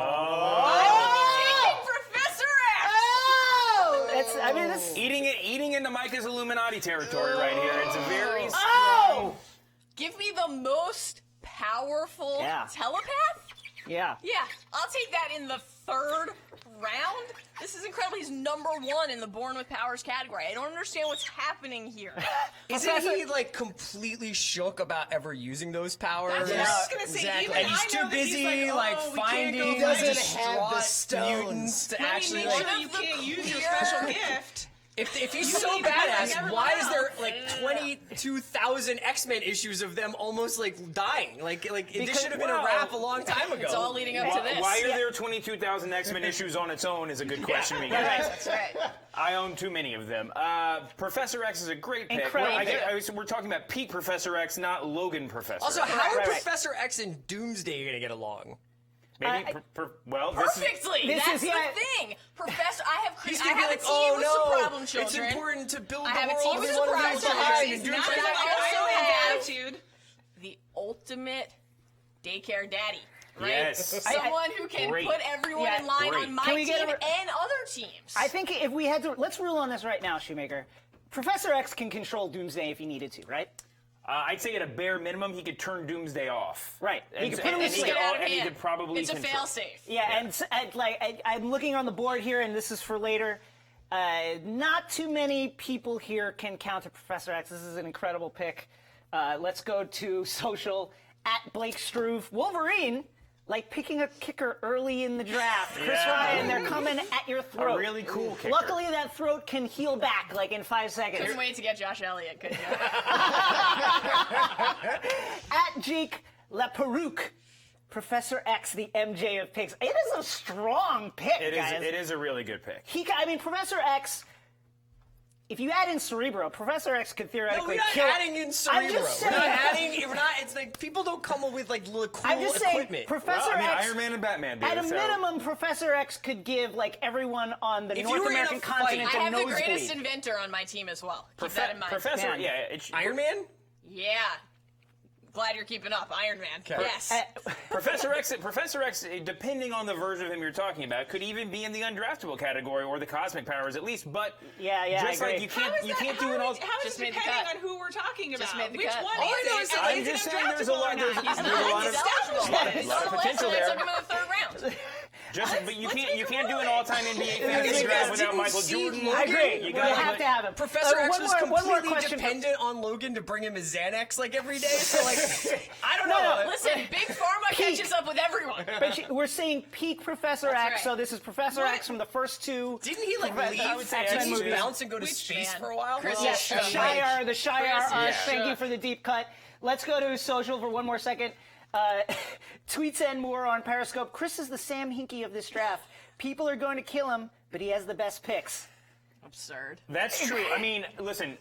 I'm taking Professor X! Oh! This. Eating into Micah's Illuminati territory right here. It's a very Oh! Give me the most powerful Yeah. telepath? Yeah. Yeah, I'll take that in the third round. This is incredible. He's #1 in the Born with Powers category. I don't understand what's happening here. Isn't he like completely shook about ever using those powers? That's what I was gonna say. Exactly. Even And he's I too know that he's busy like, oh, we can't finding go He doesn't distraught have the stones. mutants to Let me actually make like. sure you can't use your clear- special gift. If he's You so leave it like badass, everyone why is there else. like 22,000 X-Men issues of them almost like dying? Like Because- this should have been a wow. wrap a long time ago. It's all leading up to this. Why are there 22,000 X-Men issues on its own is a good question to begin with. That's right. I own too many of them. Professor X is a great pick. Incredible We're talking about Pete Professor X, not Logan Professor. Also, how are right. Professor X and Doomsday gonna get along? Maybe, well, this is... Perfectly. this That's is- yeah. the thing. Professor, I have He's I gonna be have like, a team oh with some no, problem children. it's important to build I the have a world. team with We some wanna problem leave children. behind She's and do not things. gonna I also also have attitude. the ultimate daycare daddy. Right? Yes. Someone who can Great. put everyone Yeah, in line great. on my Can we team get a- and other teams. I think if we had to, let's rule on this right now, Shoemaker. Professor X can control Doomsday if he needed to, right? I'd say at a bare minimum, he could turn Doomsday off. Right. He And, could put him and to he sleep. could, Out of and he hand. could probably It's a control. fail-safe. Yeah, I'm looking on the board here, and this is for later. Not too many people here can counter Professor X. This is an incredible pick. Let's go to social at Blake Struve. Wolverine, like picking a kicker early in the draft. Chris Ryan, they're coming at your throat. A really cool kicker. Luckily, that throat can heal back like in 5 seconds. Couldn't wait to get Josh Elliott, could you? At Jake LaPerouk, Professor X, the MJ of picks. It is a strong pick, guys. It is a really good pick. Professor X. If you add in Cerebro, Professor X could theoretically No, we're kill. not adding in Cerebro. I'm just saying. We're not adding. We're not. It's like people don't come up with like little cool I'm just saying, equipment. Professor X. Iron Man and Batman did. At a minimum, Professor X could give like everyone on the If North you were in a American fight- continent I a have the greatest nosebleed. inventor on my team as well. Keep that in mind. Professor, Man. yeah. Iron Man. Yeah. Glad you're keeping up, Iron Man. Yes. Professor X, depending on the version of him you're talking about, could even be in the undraftable category or the cosmic powers at least. But Yeah, just I like agree. you can't do it all. How is Just it made the depending cut. on who we're talking about? Just made the Which cut. one All is I know it? is And that is I'm it just saying there's a undraftable lot. or There's not? a lot of. He's lot of on the list, potential and I there. took him in the third round. But you can't do an all-time NBA fantasy draft without didn't Michael see Jordan. Logan. I agree. You You gotta have put- to have him. Professor X one was more completely question. dependent on Logan to bring him his Xanax like every day. So like, I don't know. No, Listen, Big Pharma catches up with everyone. But we're seeing peak Professor X, right. so this is Professor X from the first two. Didn't he like Professor- leave? I would say Didn't X-Men he movies. bounce and go to Which space man? for a while? Chris Well, Yes, Yeah. the Shire. The Shire. Chris, Thank yeah. you for the deep cut. Let's go to social for one more second. Tweets and more on Periscope. Chris is the Sam Hinkie of this draft. People are going to kill him, but he has the best picks. Absurd. That's true. I mean, listen,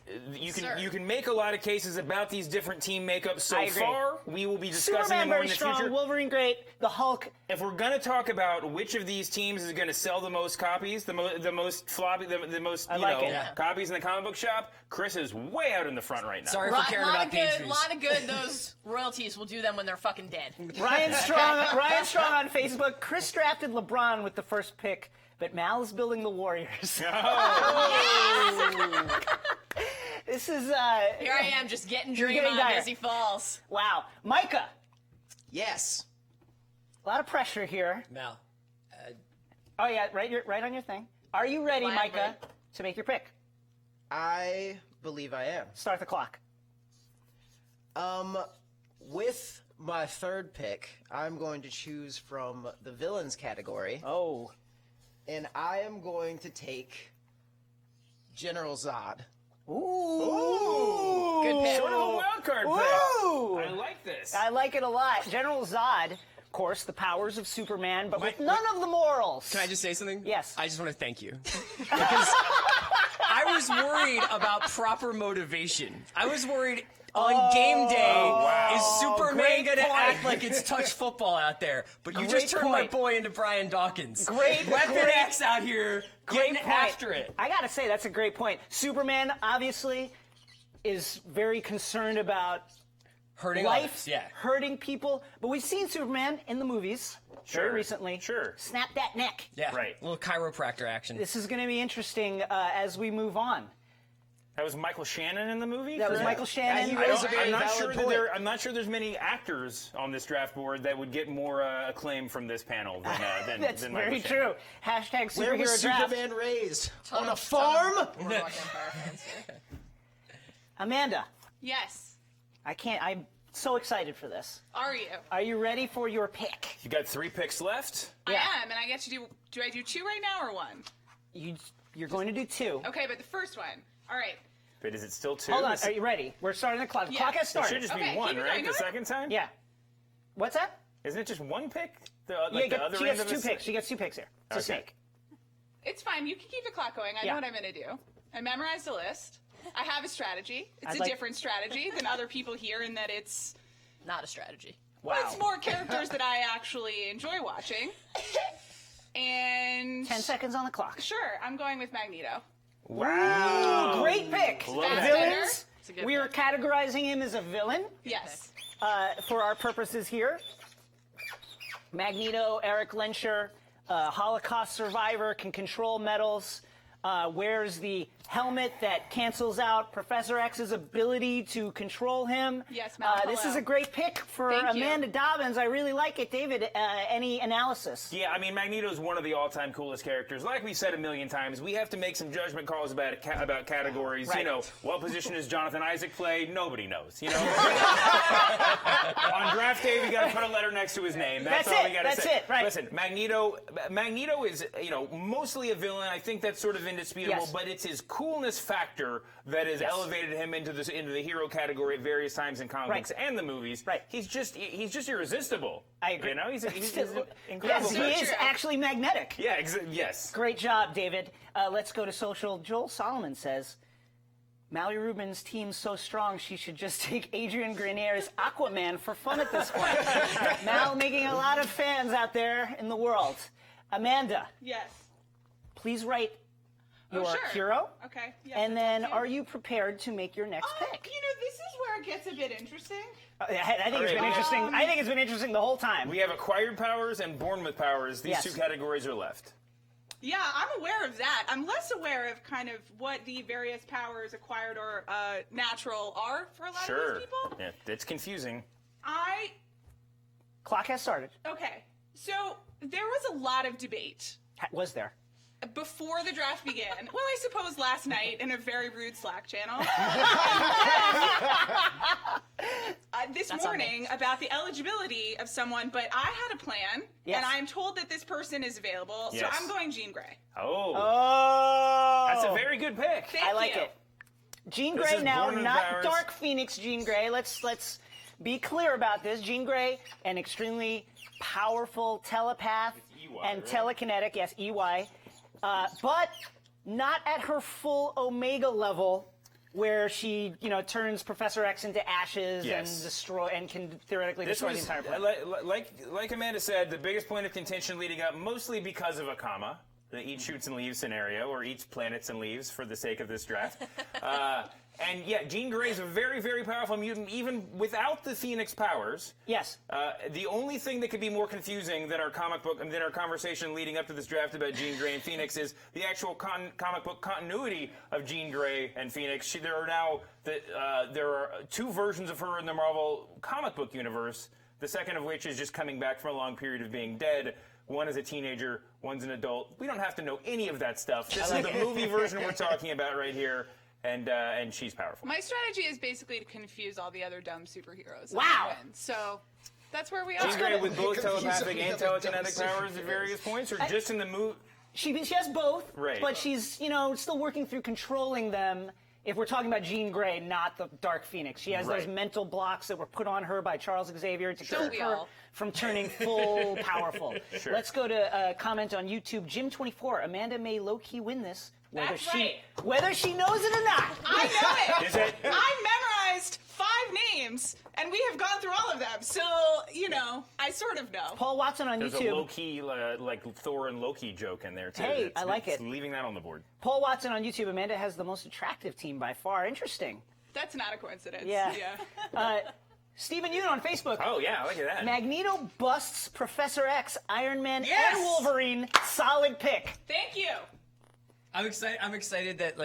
Sir. you can make a lot of cases about these different team makeups. So I agree. far, we will be discussing Superman them more very in the strong. future. Wolverine great. The Hulk. If we're going to talk about which of these teams is going to sell the most copies, the most floppy, the most like it. copies in the comic book shop, Chris is way out in the front right now. Sorry for caring about page views. Lot of good. Those royalties will do them when they're fucking dead. Ryan Strong on Facebook. Chris drafted LeBron with the first pick, but Mal is building the Warriors. This is Here I am, just getting getting Draymond dire. as he falls. wow. Micah, Yes. a lot of pressure here. Mal. Oh yeah, right on your thing. Are you ready, Gladly. Micah, to make your pick? I believe I am. Start the clock. With my third pick, I'm going to choose from the villains category, Oh. and I am going to take General Zod. Ooh. Good pick. Sort of a wild card pick. Ooh. I like this. I like it a lot. General Zod, of course, the powers of Superman, but with none of the morals. Can I just say something? Yes. I just want to thank you. Because I was worried about proper motivation. I was worried on game day, is Superman great going to point. act like it's touch football out there? But you Great just turned my point. boy into Brian Dawkins. Great Weapon point. X out here getting point. after it. I gotta say, that's a great point. Superman, obviously, is very concerned about Hurting life, others, yeah. hurting people. But we've seen Superman in the movies very Sure, recently. sure. Snap that neck. Yeah, Right. A little chiropractor action. This is going to be interesting as we move on. That was Michael Shannon in the movie? That was correct? Michael Shannon. he I was don't, a very I'm, not valid sure that point. I'm not sure there's many actors on this draft board that would get more acclaim from this panel than That's than very Michael Shannon. true. Hashtag Where was superhero draft. Superman raised? Ton On a of- farm? ton of Boardwalk Empire fans. Amanda, Yes. I'm so excited for this. Are you? Are you ready for your pick? You got 3 picks left. Yeah. I am, and I get to do I do 2 right now or 1? You're going to do 2. Okay, but the first one. All right. But is it still 2? Hold on. Are you ready? We're starting the clock. The Yeah. clock has It started. should just Okay, be 1, keep it right? going. The second time? Yeah. What's that? Isn't it just 1 pick? Yeah, she gets 2 picks. She gets 2 picks here. It's a Okay. snake. It's fine. You can keep the clock going. I Yeah. know what I'm going to do. I memorized the list. I have a strategy. It's I'd a like- different strategy than other people here in that it's Not a strategy. it's more characters that I actually enjoy watching. And 10 seconds on the clock. sure, I'm going with Magneto. Wow. Great pick. Love that. Villains. It's a good We are pick. categorizing him as a villain Yes. for our purposes here. Magneto, Eric Lenscher, Holocaust survivor, can control metals. wears the helmet that cancels out Professor X's ability to control him. Yes, Mal, this hello. is a great pick for Thank you. Amanda Dobbins. I really like it. David, any analysis? Yeah, I mean, Magneto's one of the all-time coolest characters. Like we said a million times, we have to make some judgment calls about categories. Right. You know, what position does Jonathan Isaac play? Nobody knows. You know, on draft day, we got to put a letter next to his name. That's all we got to say. That's it. Right. Listen, Magneto is mostly a villain. I think that's sort of indisputable. Yes. But it's his coolness factor that has elevated him into the hero category at various times in comics and the movies. Right. He's just irresistible. I agree. You know, he's Yes, incredible. he is actually magnetic. Yeah, yes. Great job, David. Let's go to social. Joel Solomon says, Mallory Rubin's team's so strong, she should just take Adrian Grenier's Aquaman for fun at this point. Mal making a lot of fans out there in the world. Amanda, Yes. please write your sure. hero. Okay. Yes, And that's then, what I'll do. are you prepared to make your next pick? This is where it gets a bit interesting. I think it's been Alright. interesting. I think it's been interesting the whole time. We have acquired powers and born with powers. These Yes. two categories are left. Yeah, I'm aware of that. I'm less aware of kind of what the various powers, acquired or natural, are for a lot of these people. Yeah, it's confusing. Clock has started. Okay, so there was a lot of debate Was there? before the draft began. Well, I suppose last night in a very rude Slack channel. This morning about the eligibility of someone, but I had a plan, Yes. and I'm told that this person is available, so Yes. I'm going Jean Grey. Oh, Oh, that's a very good pick. Thank I like you. it. Jean This Grey is now, Born with not Powers. Dark Phoenix Jean Grey. Let's be clear about this. Jean Grey, an extremely powerful telepath EY, and right? telekinetic, yes, EY, but not at her full Omega level, where she, turns Professor X into ashes Yes. and can theoretically This destroy the was, entire planet. like Amanda said, the biggest point of contention leading up, mostly because of a comma, the eat, shoots, and leaves scenario, or eats planets and leaves for the sake of this draft. And yeah, Jean Grey is a very, very powerful mutant, even without the Phoenix powers. Yes. The only thing that could be more confusing than our conversation leading up to this draft about Jean Grey and Phoenix is the actual comic book continuity of Jean Grey and Phoenix. There are two versions of her in the Marvel comic book universe. The second of which is just coming back from a long period of being dead. One is a teenager, one's an adult. We don't have to know any of that stuff. This is the movie version we're talking about right here. And she's powerful. My strategy is basically to confuse all the other dumb superheroes. Wow. And win. So that's where we are. Jean Grey with both Confuse telepathic the and other telekinetic dumb powers at various points, or just in the movie? She has both, Right. but she's, still working through controlling them. If we're talking about Jean Grey, not the Dark Phoenix. She has those Right. mental blocks that were put on her by Charles Xavier to Don't keep we her all? from turning full powerful. Sure. Let's go to a comment on YouTube. Jim24, Amanda may low-key win this. That's right. Whether she knows it or not. I know it. Is it? I memorized 5 names, and we have gone through all of them. So, I sort of know. Paul Watson on There's a YouTube. low-key, like Thor and Loki joke in there, too. Hey, I like it's it. Leaving that on the board. Paul Watson on YouTube. Amanda has the most attractive team by far. Interesting. That's not a coincidence. Yeah. Stephen Yoon on Facebook. Oh, yeah, look at that. Magneto busts Professor X, Iron Man, Yes! and Wolverine. Solid pick. Thank you. I'm excited that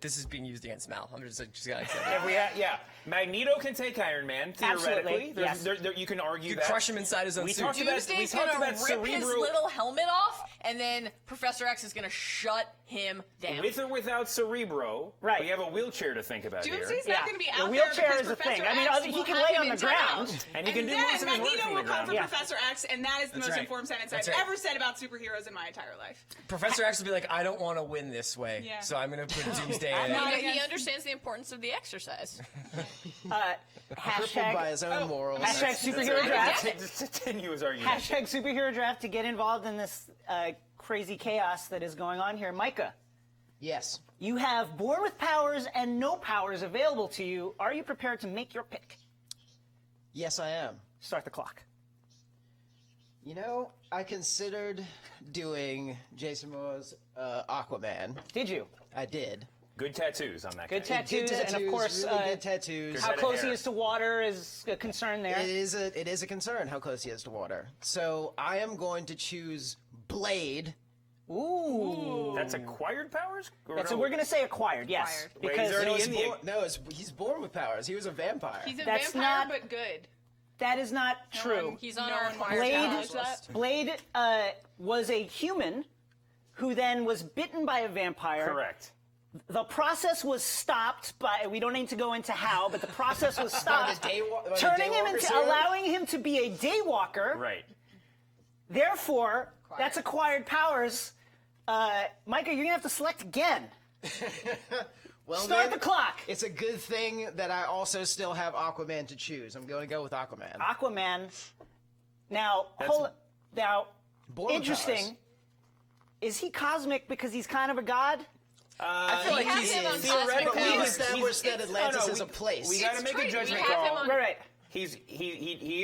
this is being used against Mal. I'm just got excited. Yeah. Magneto can take Iron Man, theoretically. Absolutely, yes. You can argue You that. crush him inside his own We suit. talked about- Doomsday's we talked gonna about rip his Cerebro- little helmet off, and then Professor X is gonna shut him down. With or without Cerebro, Right. we have a wheelchair to think about here. Doomsday's Yeah. not going to be The out wheelchair there because is a Professor thing. I mean, X he will can have lay him on the inside ground. out. And he can do most of his work Magneto from will the come ground. for Yeah. Professor X, and that is the That's most right. informed sentence That's I've right. ever said about superheroes in my entire life. Professor X will be like, I don't want to win this way, Yeah. so I'm going to put Doomsday in not it. He against- understands the importance of the exercise. Crippled by his own morals. Hashtag superhero draft. Just continue his argument. Hashtag superhero draft to get involved in this crazy chaos that is going on here. Micah, Yes. you have Born with Powers and No Powers available to you. Are you prepared to make your pick? Yes, I am. Start the clock. I considered doing Jason Momoa's Aquaman. Did you? I did. Good tattoos on that Good guy. tattoos, and of course, really good tattoos. how Head of close he hair. is to water is a concern there. It is a concern how close he is to water. So I am going to choose Blade Ooh. That's acquired powers? Or That's no? what we're going to say acquired, yes. Wait, Because he's already in the... He's born with powers. He was a vampire. He's a That's vampire, not- but good. that is not true. He's on No our one wants acquired Blade- powers list. Blade was a human who then was bitten by a vampire. Correct. The process was stopped by, we don't need to go into how, but the process was stopped, By the turning him Daywalker into, serum? allowing him to be a daywalker. Right. Therefore, that's acquired powers. Micah, you're going to have to select again. Well, Start then, the clock. It's a good thing that I also still have Aquaman to choose. I'm going to go with Aquaman. Aquaman. Now, Born with interesting. powers. Is he cosmic because he's kind of a god? I feel like has he's him on theoretically. Cosmic We've Powers. established that Atlantis is a place. We got to make a true. judgment We have him call. on- Right. He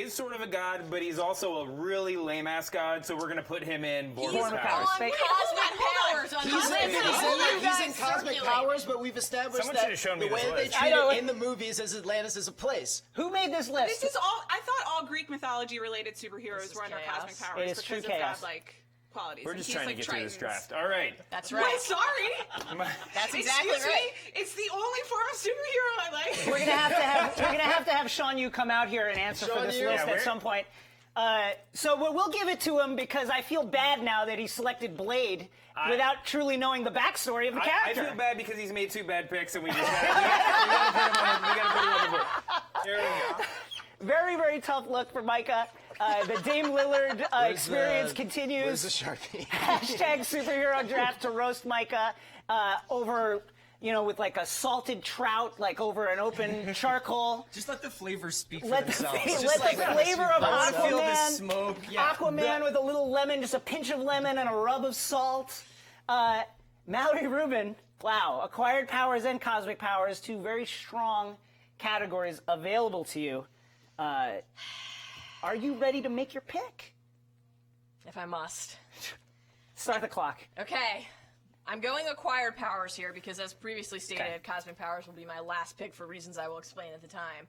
is sort of a god, but he's also a really lame-ass god, so we're going to put him in Born Born with with Powers. powers. On Thank- cosmic powers on He's Atlantis. in cosmic Circulate. powers, but we've established Someone that should have shown me the way this that they list. treat I know it it. in the movies is Atlantis is a place. Who made this list? This is all. I thought all Greek mythology related superheroes were under chaos. cosmic powers It is because true of chaos. godlike qualities. We're And just he's trying to like get through this Tritons. draft. All right. That's Well, right. sorry. That's exactly Excuse right. me. It's the only form of superhero I like. We're gonna have to have Sean Yu come out here and answer for Sean this Yu? list Yeah, at some point. So we'll give it to him because I feel bad now that he selected Blade without truly knowing the backstory of the I character. feel bad because he's made 2 bad picks, and we just gotta put him on the board. There we go. Very, very tough look for Micah. The Dame Lillard experience Where's continues. the Sharpie? Hashtag superhero draft to roast Micah over, with like a salted trout, like over an open charcoal. Just let the flavors speak for Let the, themselves. let Just the flavor of I wanna feel the Aquaman. smoke. Yeah. Aquaman with a little lemon, just a pinch of lemon and a rub of salt. Mallory Rubin, wow, acquired powers and cosmic powers, 2 very strong categories available to you. Are you ready to make your pick? If I must. Start the clock. Okay. I'm going acquired powers here because, as previously stated, Okay. cosmic powers will be my last pick for reasons I will explain at the time.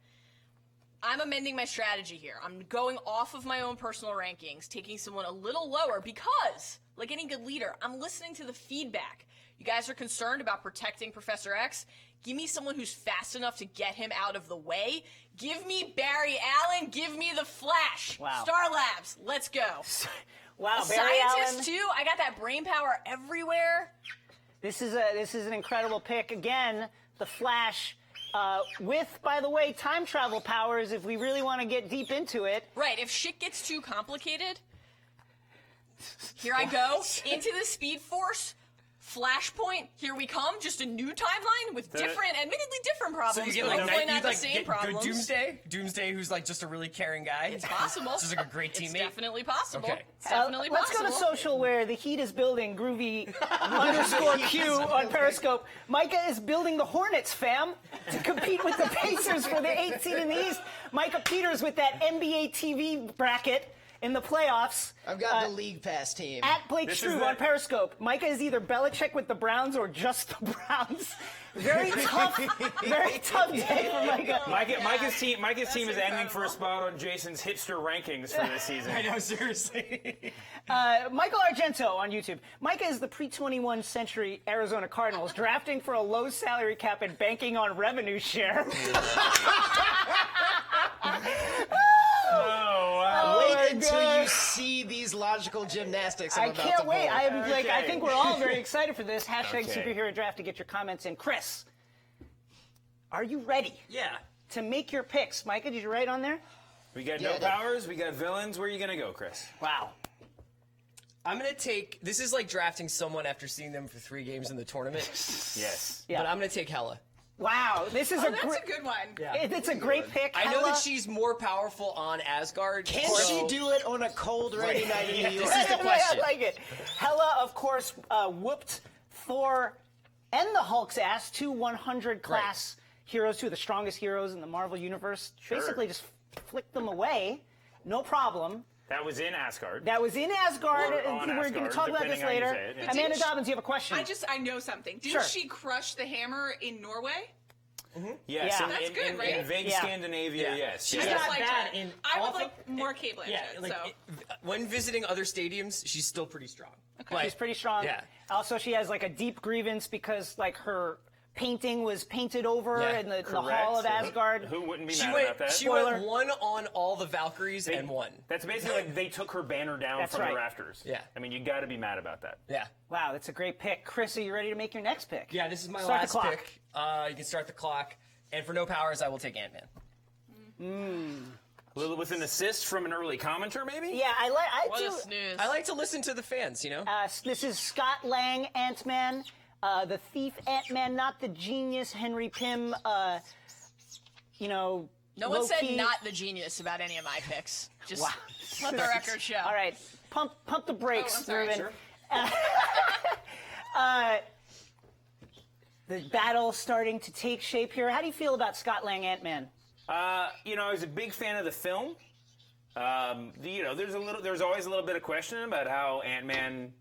I'm amending my strategy here. I'm going off of my own personal rankings, taking someone a little lower because, like any good leader, I'm listening to the feedback. You guys are concerned about protecting Professor X. Give me someone who's fast enough to get him out of the way. Give me Barry Allen. Give me the Flash. Wow. Star Labs. Let's go. Wow, Barry Scientist Allen. too. I got that brain power everywhere. This is an incredible pick. Again, the Flash, with, by the way, time travel powers. If we really want to get deep into it, Right. If shit gets too complicated, here I go into the Speed Force. Flashpoint, here we come. Just a new timeline with admittedly different problems, So you get but like, hopefully you not the like same get good problems. Doomsday, who's like just a really caring guy. It's possible. Just like a great It's teammate. definitely possible. Okay. It's definitely let's possible. go to social where the Heat is building groovy _Q on Periscope. Micah is building the Hornets, fam, to compete with the Pacers for the 8th seed in the East. Micah Peters with that NBA TV bracket in the playoffs. I've got the League Pass team. At Blake This is Struve the- on Periscope. Micah is either Belichick with the Browns or just the Browns. Very tough day for Micah. Micah's team is aiming for a spot on Jason's hipster rankings for this season. I know, seriously. Michael Argento on YouTube. Micah is the pre-21 century Arizona Cardinals, drafting for a low salary cap and banking on revenue share. Wait until God. you see these logical gymnastics. I'm I about can't to wait. pull. I think we're all very excited for this. Hashtag Okay. superhero draft to get your comments in. Chris, are you ready Yeah. to make your picks? Micah, did you write on there? We got Yeah, no powers. We got villains. Where are you gonna go, Chris? Wow. I'm gonna take. This is like drafting someone after seeing them for 3 games in the tournament. Yes. Yeah. But I'm gonna take Hela. Wow. This is Oh, a that's great. a good one. It's a great pick. I know Hela. that she's more powerful on Asgard. Can so- she do it on a cold, rainy night in New York? This is the I question. like it. Hela, of course, whooped Thor and the Hulk's ass, 2 100 class heroes, 2 of the strongest heroes in the Marvel Universe. Basically, just flicked them away. No problem. That was in Asgard. That was in Asgard. Or and on we're going Asgard, to talk about this depending how you later. say it, yeah. Amanda Didn't she- Dobbins, you have a question. I know something. Didn't Sure. she crush the hammer in Norway? Yes, Yeah. in, That's in, good, in, right? in vague Yeah. Scandinavia, yes. She's yes. not like bad her. in I all would like more Kate Blanchett. Yeah, like so. when visiting other stadiums, she's still pretty strong. Okay. She's pretty strong. Yeah. Also, she has like a deep grievance because like her painting was painted over Yeah. in the Correct. Hall of Asgard. Who wouldn't be She mad went. about that? She Spoiler. went one on all the Valkyries and won. That's basically like they took her banner down That's from right. the rafters. Yeah. I mean, you got to be mad about that. Yeah. Wow, that's a great pick. Chris, are you ready to make your next pick? Yeah. This is my Start the last clock. pick. You can start the clock. And for no powers, I will take Ant-Man. With an assist from an early commenter, maybe? Yeah, I What do. a snooze. I like to listen to the fans. You know. This is Scott Lang Ant-Man, the thief Ant-Man, not the genius Henry Pym. No one said low-key- not the genius about any of my picks. Just Wow. let the record show. All right, pump the brakes, Oh, I'm sorry. Ruben. Sure. The battle's starting to take shape here. How do you feel about Scott Lang Ant-Man? I was a big fan of the film. There's always a little bit of question about how Ant-Man,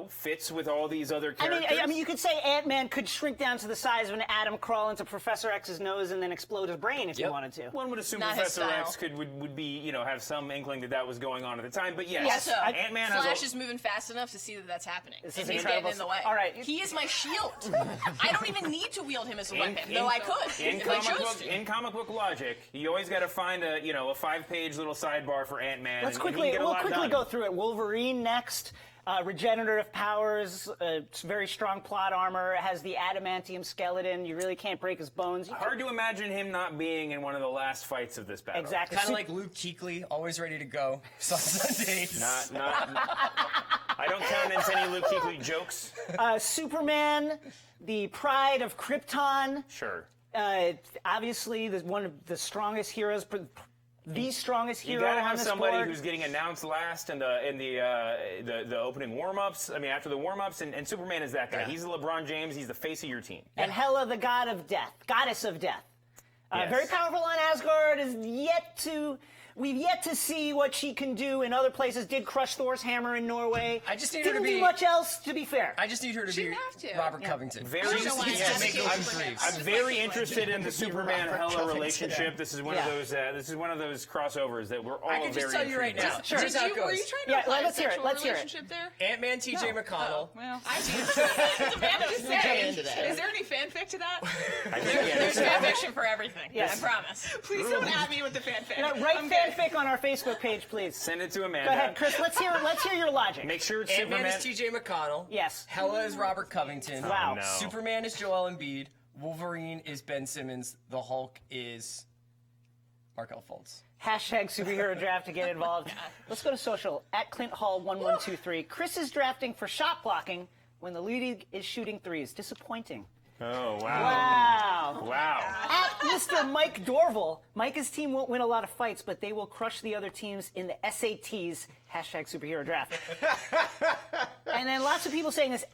fits with all these other characters. I mean, you could say Ant-Man could shrink down to the size of an atom, crawl into Professor X's nose, and then explode his brain if you Yep. wanted to. One would assume Not his Professor style. X would be, have some inkling that was going on at the time. But yes, Also, Ant-Man has Flash a, is moving fast enough to see that that's happening. This and is he's incredible. getting in the way. All right. He is my shield. I don't even need to wield him as a weapon, in- though I could in if I comic chose book to. in comic book logic, you always got to find a 5-page little sidebar for Ant-Man. Let's and he quickly can get a lot done. go through it. Wolverine next. Regenerative powers, very strong plot armor, has the adamantium skeleton. You really can't break his bones. Hard to imagine him not being in one of the last fights of this battle. Exactly. Kind of like Luke Kuechly, always ready to go. Sundays. Not. I don't count any Luke Kuechly jokes. Superman, the pride of Krypton. Sure. Obviously, one of the strongest heroes, the strongest You hero gotta on have this somebody board. who's getting announced last in the opening warm-ups. I mean, after the warm-ups, and Superman is that guy. Yeah. He's the LeBron James. He's the face of your team. And Hela, the goddess of death. Yes. Very powerful on Asgard. We've yet to see what she can do in other places. Did crush Thor's hammer in Norway. I just need her to Didn't be- do much else, to be fair. I just need her to She be didn't have to. Robert Covington. Very, I don't know why yes, I'm advocating I'm, for him. I'm Just very like- interested in the Superman Robert Hela Covington. relationship. This is one Yeah. of those. This is one of those crossovers that we're all I can very. just tell you right intrigued now. by. Sure. Here's how it Were goes. you trying to Yeah, imply let's a hear it, sexual let's hear it. relationship there? Ant-Man, T.J. McConnell. Well, Amanda just get saying. into that. Is there any fanfic to that? I think, yeah, There's this is- fanfiction for everything. Yes. I promise. Please don't at me with the fanfic. Write I'm good. fanfic on our Facebook page, please. Send it to Amanda. Go ahead, Chris. Let's hear your logic. Make sure it's Ant-Man Superman. is T.J. McConnell. Yes. Hela is Robert Covington. Wow. no. Superman is Joel Embiid. Wolverine is Ben Simmons. The Hulk is Markel Fultz. Hashtag superhero draft to get involved. Let's go to social at Clint Hall 1123. Chris is drafting for shot blocking when the lead is shooting threes. Disappointing. Oh wow. Wow. Wow. At Mr. Mike Dorval, Micah's team won't win a lot of fights, but they will crush the other teams in the SATs. Hashtag superhero draft. And then lots of people saying this.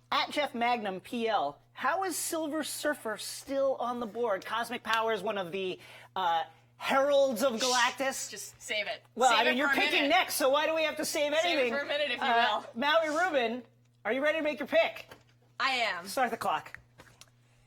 At Jeff Magnum PL, how is Silver Surfer still on the board? Cosmic Power is one of the heralds of Galactus. Just save it. Well, save I mean, it you're for a picking minute. next, so why do we have to save Save anything? it for a minute, if you will. Maui Rubin, are you ready to make your pick? I am. Start the clock.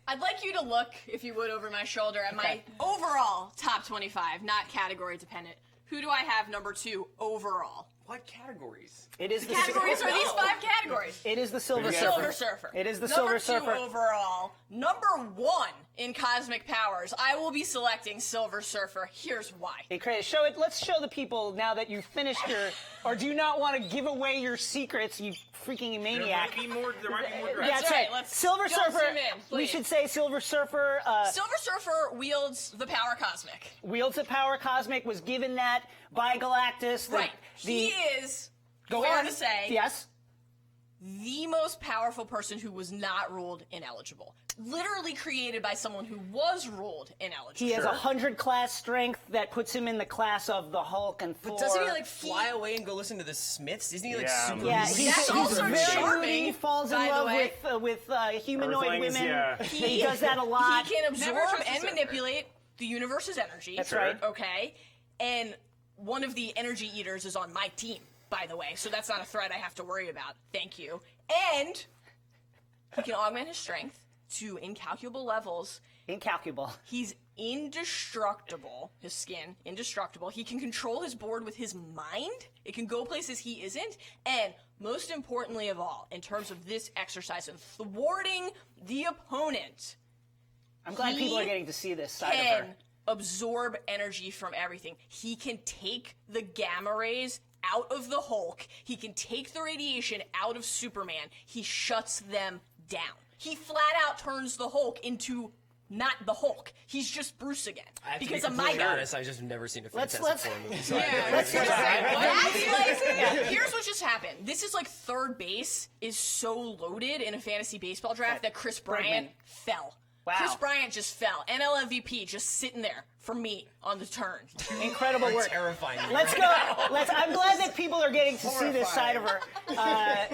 I'd like you to look, if you would, over my shoulder at my overall top 25, not category dependent. Who do I have number 2 overall? What categories? It is the Categories are these 5 categories. It is the Silver Yeah. Surfer. Silver Surfer. It is the Number Silver 2 Surfer. overall. Number 1 in Cosmic Powers. I will be selecting Silver Surfer. Here's why. Hey, Craig, show it. Let's show the people now that you've finished your. Or do you not want to give away your secrets, you freaking There maniac? might be more. There might be more. Yeah, drafts. that's right. right. Let's Silver jump Surfer. zoom in, We please. should say Silver Surfer Silver Surfer wields the power cosmic. wields the power cosmic. Was given that by Galactus. Right. He is, Go fair on. to say, Yes. the most powerful person who was not ruled ineligible. Literally created by someone who was ruled ineligible. He has 100 class strength that puts him in the class of the Hulk and Thor. But doesn't he like fly away and go listen to the Smiths? Isn't he like Yeah. super? Yeah, moody? he's, That's he's also very charming, moody. He falls in by the love way. with humanoid Earthlings, women. yeah. He does that a lot. He can absorb trust a and surfer. manipulate the universe's energy. That's right. Okay. And one of the energy eaters is on my team, by the way, so that's not a threat I have to worry about. Thank you. And he can augment his strength to incalculable levels Incalculable. He's indestructible. His skin, indestructible. He can control his board with his mind. It can go places he isn't. And most importantly of all, in terms of this exercise of thwarting the opponent, I'm glad people are getting to see this side of can her. absorb energy from everything. He can take the gamma rays out of the Hulk. He can take the radiation out of Superman. He shuts them down. He flat out turns the Hulk into not the Hulk. He's just Bruce again. I have because to be of my completely God. honest, I've just never seen a Let's- Fantastic let's- Four movie. So Let's just say, Here's what just happened. This is like third base is so loaded in a fantasy baseball draft that Chris Bryant Bregman. fell. Wow. Chris Bryant just fell. NL MVP just sitting there for me on the turn. incredible work. terrifying. Let's go. I'm glad that people are getting to see this side of her.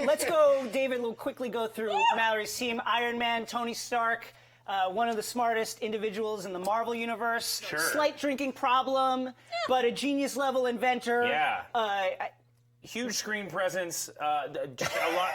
Let's go, David. We'll quickly go through Mallory's team. Iron Man, Tony Stark, one of the smartest individuals in the Marvel universe. Sure. Slight drinking problem, but a genius-level inventor. Yeah. Huge screen presence, just a lot,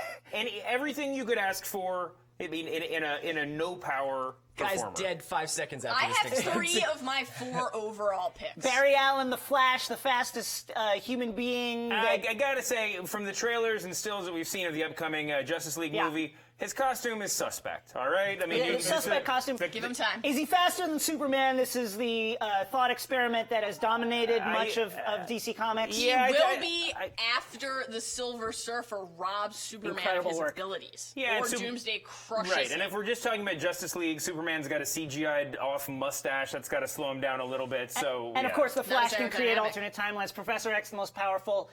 everything you could ask for. I mean, in a no power Guy's performer. dead 5 seconds after I this have thing starts. 3 of my 4 overall picks. Barry Allen, the Flash, the fastest human being. I gotta say, from the trailers and stills that we've seen of the upcoming Justice League Yeah. movie, his costume is suspect. All right, I mean, Yeah, the suspect costume. Give him time. Is he faster than Superman? This is the thought experiment that has dominated much of DC Comics. He Yeah, will be after the Silver Surfer robs Superman Incredible of his work. abilities. Yeah, or and Doomsday crushes Right, him. and if we're just talking about Justice League, Superman's got a CGI'd off mustache that's got to slow him down a little bit. So, And of yeah. course, the Flash can create aerodynamic. alternate timelines. Professor X, the most powerful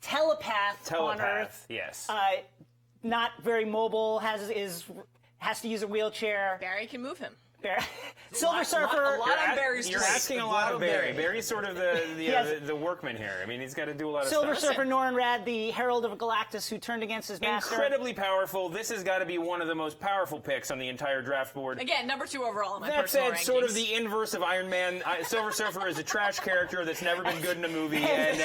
telepath on Earth. Yes. Not very mobile. Has to use a wheelchair. Barry can move him. Silver Surfer. a lot on Barry's You're plate. asking a lot of Barry. Barry. Barry's sort of has- the workman here. I mean, he's got to do a lot of Silver stuff. Surfer Norrinrad, the Herald of Galactus, who turned against his master. Incredibly powerful. This has got to be one of the most powerful picks on the entire draft board. Again, number 2 overall in my That personal said, rankings. sort of the inverse of Iron Man. Silver Surfer is a trash character that's never been good in a movie. And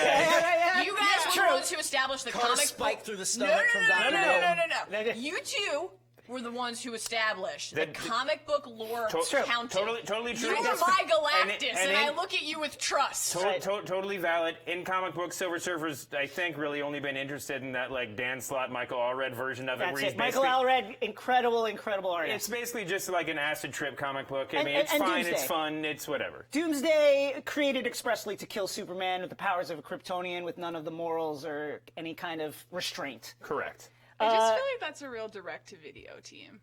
You guys were the ones who established the Caught a comic spike book. through the No, stomach from no, Dr. no, Doom. no. You two were the ones who established the That- comic book lore true. counted. Totally true. You're That's- my and Galactus, and and I in- look at you with trust. Totally valid. In comic books, Silver Surfer's, I think, really only been interested in that like Dan Slott, Michael Allred version of it. That's where he's it. Michael basically- Allred, incredible artist. It's basically just like an acid trip comic book. I And- mean, it's and fine, Doomsday. it's fun, it's whatever. Doomsday created expressly to kill Superman with the powers of a Kryptonian with none of the morals or any kind of restraint. Correct. I just feel like that's a real direct-to-video team.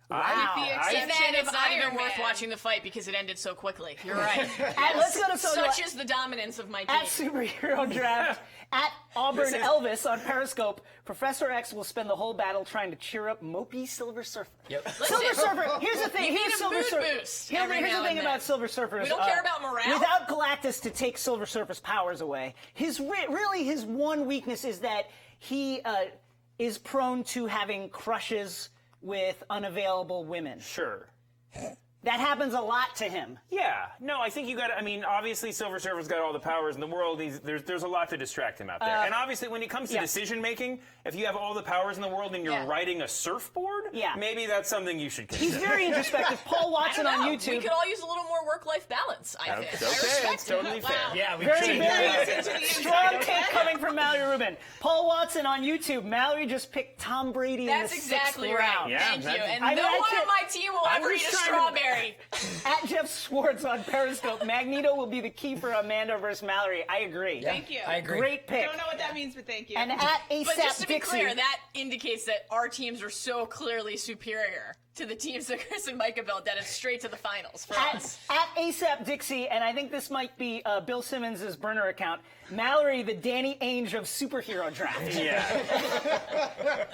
Wow. The And exception then it's of not Iron even worth Man. watching the fight because it ended so quickly. You're right. And let's go to Such is the dominance of my team. At Superhero Draft, at Auburn Elvis on Periscope, Professor X will spend the whole battle trying to cheer up mopey Silver Surfer. Yep. Silver Surfer, here's the thing. You Here's need a Silver mood Surfer. boost Here's every the now thing and about then. Silver Surfer. We don't care about morale. Without Galactus to take Silver Surfer's powers away, his one weakness is that he is prone to having crushes with unavailable women. Sure. That happens a lot to him. Yeah. No, I think you got to, I mean, obviously Silver Surfer's got all the powers in the world. There's a lot to distract him out there. And obviously when it comes to yeah. decision making, if you have all the powers in the world and you're Yeah. riding a surfboard, Yeah. maybe that's something you should He's consider. very introspective. Paul I Watson don't know. on We YouTube. could all use a little more work-life balance, I think. Okay, I respect it's totally it. fair. Wow. Yeah, we Very, should. very strong take coming from Mallory Rubin. Paul Watson on YouTube. Mallory just picked Tom Brady That's in the exactly sixth right. round. Yeah, Thank you. that's- And I mean, no I one can't- on my team will I'm ever eat just a trying to- strawberry. At Jeff Schwartz on Periscope, Magneto will be the key for Amanda versus Mallory. I agree. Thank you. I agree. Great I pick. don't know what that means, but thank you. And at But just ASAP to be Dixie. clear, that indicates that our teams are so clearly superior to the teams that Chris and Micah built that it's straight to the finals for us. At ASAP Dixie, and I think this might be Bill Simmons' burner account, Mallory, the Danny Ainge of superhero draft. Yeah.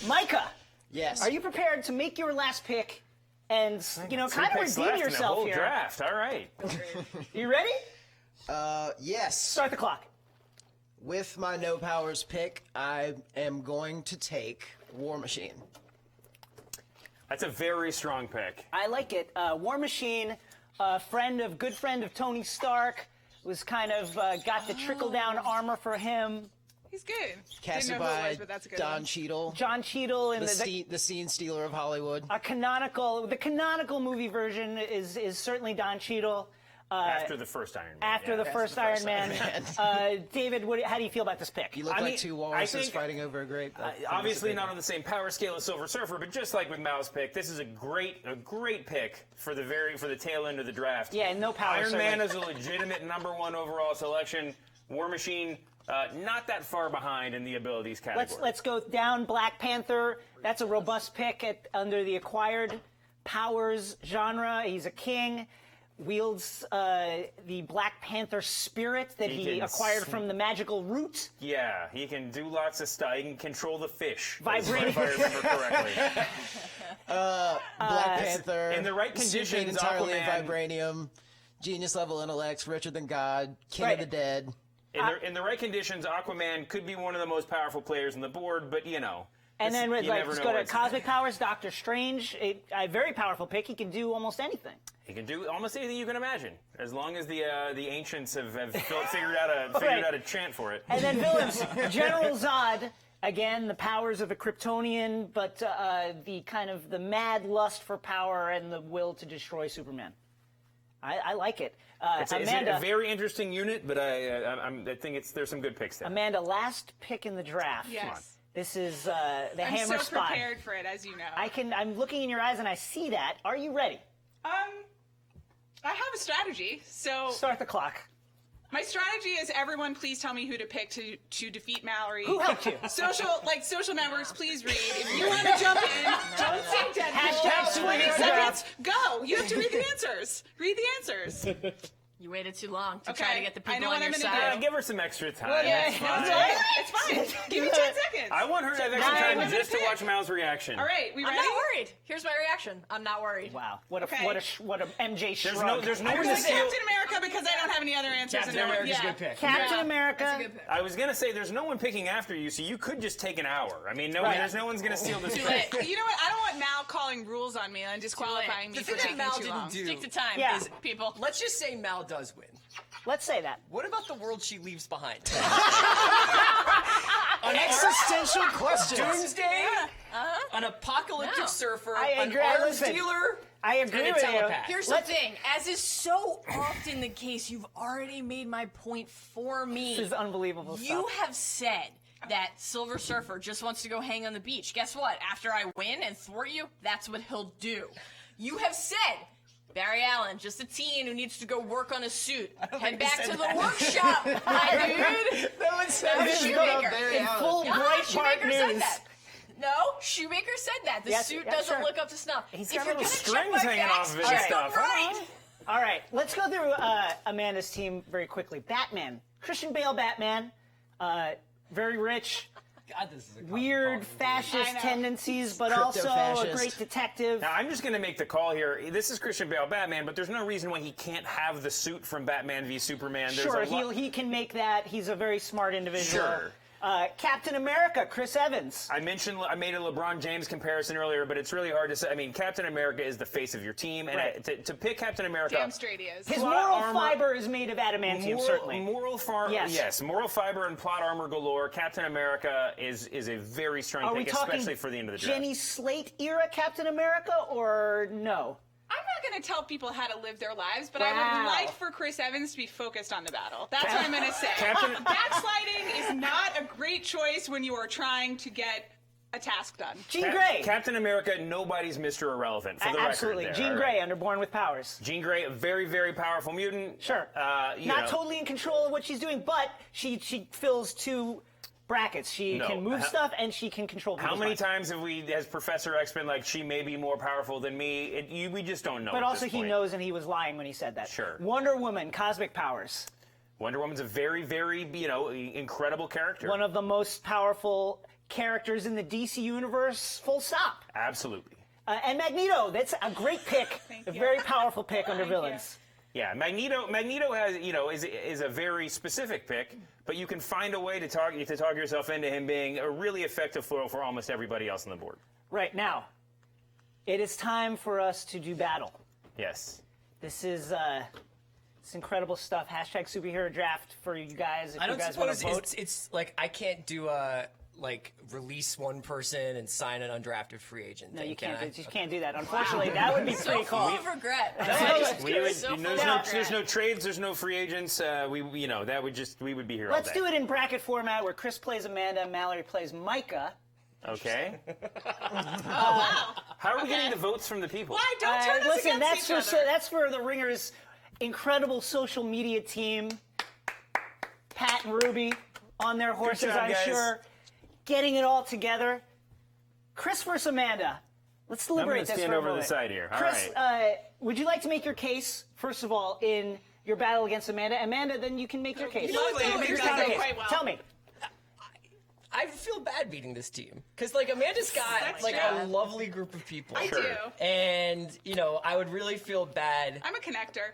Micah, Yes. are you prepared to make your last pick and, kind of Three picks redeem left in the yourself whole here? draft. All right. You ready? Yes. Start the clock. With my no powers pick, I am going to take War Machine. That's a very strong pick. I like it. War Machine, good friend of Tony Stark, was kind of got the trickle down armor for him. He's good. Casted Didn't know who it by was, but that's a good Don one. Cheadle, John Cheadle in the scene stealer of Hollywood. the canonical movie version is certainly Don Cheadle. After the first Iron Man. After the first Iron Man. David, how do you feel about this pick? You look I like mean, two I walruses think- fighting over a grape. Obviously not on the same power scale as Silver Surfer, but just like with Mal's pick, this is a great pick for the tail end of the draft. Yeah, no power, Iron certainly. Man is a legitimate #1 overall selection. War Machine, not that far behind in the abilities category. Let's go down. Black Panther. That's a robust pick under the acquired powers genre. He's a king. Wields the Black Panther spirit that he can acquired from the magical root. Yeah, he can do lots of stuff. He can control the fish. Vibrating. If I remember correctly. Black Panther. in the right suit made conditions, entirely in Aquaman- vibranium. Genius level intellects, richer than God, king Right. of the dead. In the right conditions, Aquaman could be one of the most powerful players on the board, but you know. And then you never let's know go where to it's- cosmic powers. Doctor Strange, a very powerful pick. He can do almost anything. He can do almost anything you can imagine, as long as the ancients have figured out a chant for it. And then villains, General Zod. Again, the powers of a Kryptonian, but the mad lust for power and the will to destroy Superman. I like it. It's Amanda, a very interesting unit, but I think there's some good picks there. Amanda, last pick in the draft. Yes. This is the I'm hammer so spot. prepared for it, as you know. I'm looking in your eyes and I see that. Are you ready? I have a strategy. So Start the clock. my strategy is everyone please tell me who to pick to defeat Mallory. Who helped you? Social networks, please read. If you want to jump in, don't say Deadpool. Hashtag 20 superhero seconds. Go. You have to read the answers. Read the answers. You waited too long to Okay, try to get the I people know on what your I'm gonna side. do. Give her some extra time. yeah, It's yeah, fine. It's all right. It's fine. Give me 10 seconds. I want her to have extra Nine. time just to watch Mal's reaction. All right, we I'm ready? not worried. Here's my reaction. I'm not worried. Wow. What a Okay. what a MJ There's shrug. no I'm one going to to steal. Captain America because I don't have any other answers. Captain and no one- America's a yeah. good pick. Captain Yeah. America. That's a good pick. I was gonna say there's no one picking after you, so you could just take an hour. I mean, there's no one's gonna steal this Too pick. late. You know what? I don't want Mal calling rules on me and disqualifying me The for thing that taking Mal too didn't long. do. Stick to time, Yeah. people. Let's just say Mal does win. Let's say that. What about the world she leaves behind? An existential question. Doomsday, an apocalyptic No. surfer, I an agree. arms Listen, dealer, I agree and a with you. telepath. Here's the thing. As is so often the case, you've already made my point for me. This is unbelievable You stuff. have said that Silver Surfer just wants to go hang on the beach. Guess what? After I win and thwart you, that's what he'll do. You have said Barry Allen, just a teen who needs to go work on a suit. Head back to the workshop, my dude. No one said No, that. Shoemaker. In full Yeah, Breitbart Shoemaker said news. that. No, Shoemaker said that. The Yes, suit yeah, doesn't sure. look up to snuff. He's If got you're little gonna check strings my hanging facts, off of his check stuff. them right. All right, let's go through Amanda's team very quickly. Batman, Christian Bale, Batman, very rich, God, this is a weird complicated fascist I know. tendencies, but also a Crypto-fascist. great detective. Now, I'm just going to make the call here. This is Christian Bale, Batman, but there's no reason why he can't have the suit from Batman v Superman. There's Sure, a lot- he can make that. He's a very smart individual. Sure. Captain America, Chris Evans. I made a LeBron James comparison earlier, but it's really hard to say. I mean, Captain America is the face of your team, and Right. to pick Captain America, Damn straight he is. His plot moral armor- fiber is made of adamantium, certainly. Yes. Moral fiber and plot armor galore. Captain America is a very strong Are we pick, talking especially for the end of the draft. Jenny Slate era Captain America or no? I'm not going to tell people how to live their lives, but I Wow. would like for Chris Evans to be focused on the battle. That's what I'm going to say. Captain- Backsliding is not a great choice when you are trying to get a task done. Jean Grey. Captain America, nobody's Mr. Irrelevant, for the Absolutely. record. there, Jean all Grey, right? under Born with Powers. Jean Grey, a very, very powerful mutant. Sure. You Not know. totally in control of what she's doing, but she fills two brackets. She No. can move stuff and she can control How people's many minds. times have has Professor X been like, she may be more powerful than me? We just don't know. But at also this he point. knows and he was lying when he said that. Sure. Wonder Woman, cosmic powers. Wonder Woman's a very, very, incredible character. One of the most powerful characters in the DC universe, full stop. Absolutely. And Magneto, that's a great pick. A you. very powerful pick under Thank you. villains. Yeah, Magneto has, is a very specific pick, but you can find a way to talk yourself into him being a really effective foil for almost everybody else on the board. Right, now, it is time for us to do battle. Yes. This is It's incredible stuff. Hashtag superhero draft for you guys. If I you don't guys want to suppose vote. it's like I can't do a release one person and sign an undrafted free agent. No, thing, you can can't. I? You just can't do that. Unfortunately, that would be So pretty full cool. of regret. There's no trades, there's no free agents. We would be here Let's all day. do it in bracket format where Chris plays Amanda, Mallory plays Micah. Okay. Wow. How are we getting the votes from the people? Why don't turn us Listen, against that's each for other? that's for the Ringer's incredible social media team. Pat and Ruby on their horses, job, I'm guys. sure, getting it all together. Chris versus Amanda. Let's deliberate I'm this gonna stand for a over to the moment. side here. All Chris, right. would you like to make your case first of all in your battle against Amanda? Amanda, then you can make your case. You know what, though? Make your You're gonna counter go case. quite well. Tell me. I feel bad beating this team because Amanda's got That's a true. lovely group of people. I Sure. do. And I would really feel bad I'm a connector.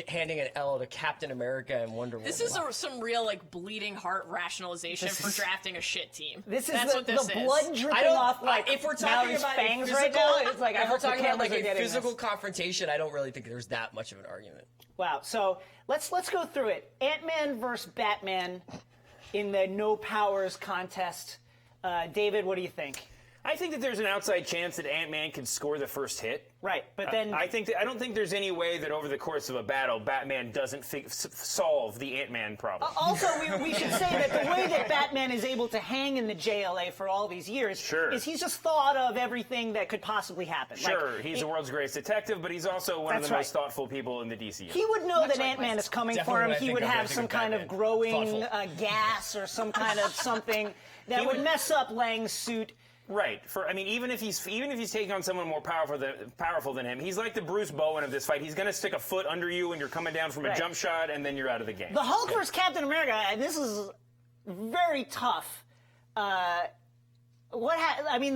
handing an L to Captain America and Wonder Woman. This is some real bleeding heart rationalization for drafting a shit team. This is That's the what this blood is. dripping off if we're talking Mallory's about fangs a right physical, now. It's like I if hope we're the talking about cameras are a getting physical this. confrontation, I don't really think there's that much of an argument. Wow. So let's go through it. Ant-Man versus Batman in the no powers contest. David, what do you think? I think that there's an outside chance that Ant-Man could score the first hit. Right, but then I don't think there's any way that over the course of a battle, Batman doesn't solve the Ant-Man problem. also we should say that the way that Batman is able to hang in the JLA for all these years Sure. is he's just thought of everything that could possibly happen. Sure, Like, he's the world's greatest detective, but he's also one of That's the right. most thoughtful people in the DC universe. He would know that like Ant-Man myself. is coming Definitely for him. when I He think would of have it, I some think of kind of Batman. growing Thoughtful. gas or some kind of something that would mess up Lang's suit. Right. Even if he's taking on someone more powerful than him, he's like the Bruce Bowen of this fight. He's going to stick a foot under you when you're coming down from a Right. jump shot, and then you're out of the game. The Hulk versus Captain America, and this is very tough. The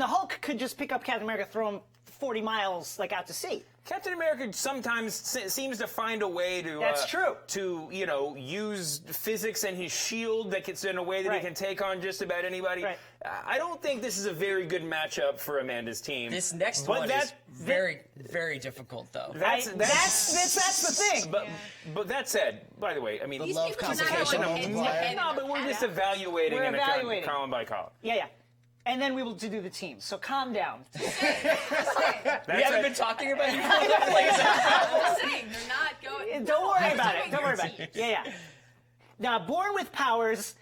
Hulk could just pick up Captain America, throw him 40 miles out to sea. Captain America sometimes seems to find a way to That's true. to use physics and his shield that gets in a way that Right. he can take on just about anybody. Right. I don't think this is a very good matchup for Amanda's team. This next But one that- is very, very difficult, though. That's the thing. But that said, by the way, These love people do not complication go multiplier. head-to-head no, in but the we're just past. evaluating We're in evaluating. column by column. Yeah. And then we will do the teams. So calm down. We haven't been talking about it. I'm saying they're not going. Don't worry Let's about do it. Don't worry about it. Yeah. Now, Born with Powers.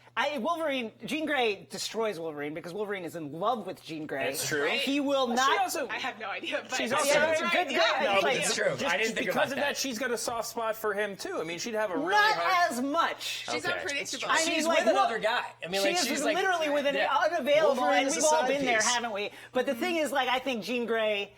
Jean Grey destroys Wolverine because Wolverine is in love with Jean Grey. That's true. He will She not. also, I have no idea. But She's yeah, also- that's right. good Yeah, guy. thank Like, you. It's true. I didn't think because about of that, she's got a soft spot for him too. She'd have a really not hard. as much. She's Okay. unpredictable. I mean, She's like, with another guy. She she's is like literally with an yeah. unavailable, Wolverine and is a we've all side been there, piece. haven't we? But the thing is, I think Jean Grey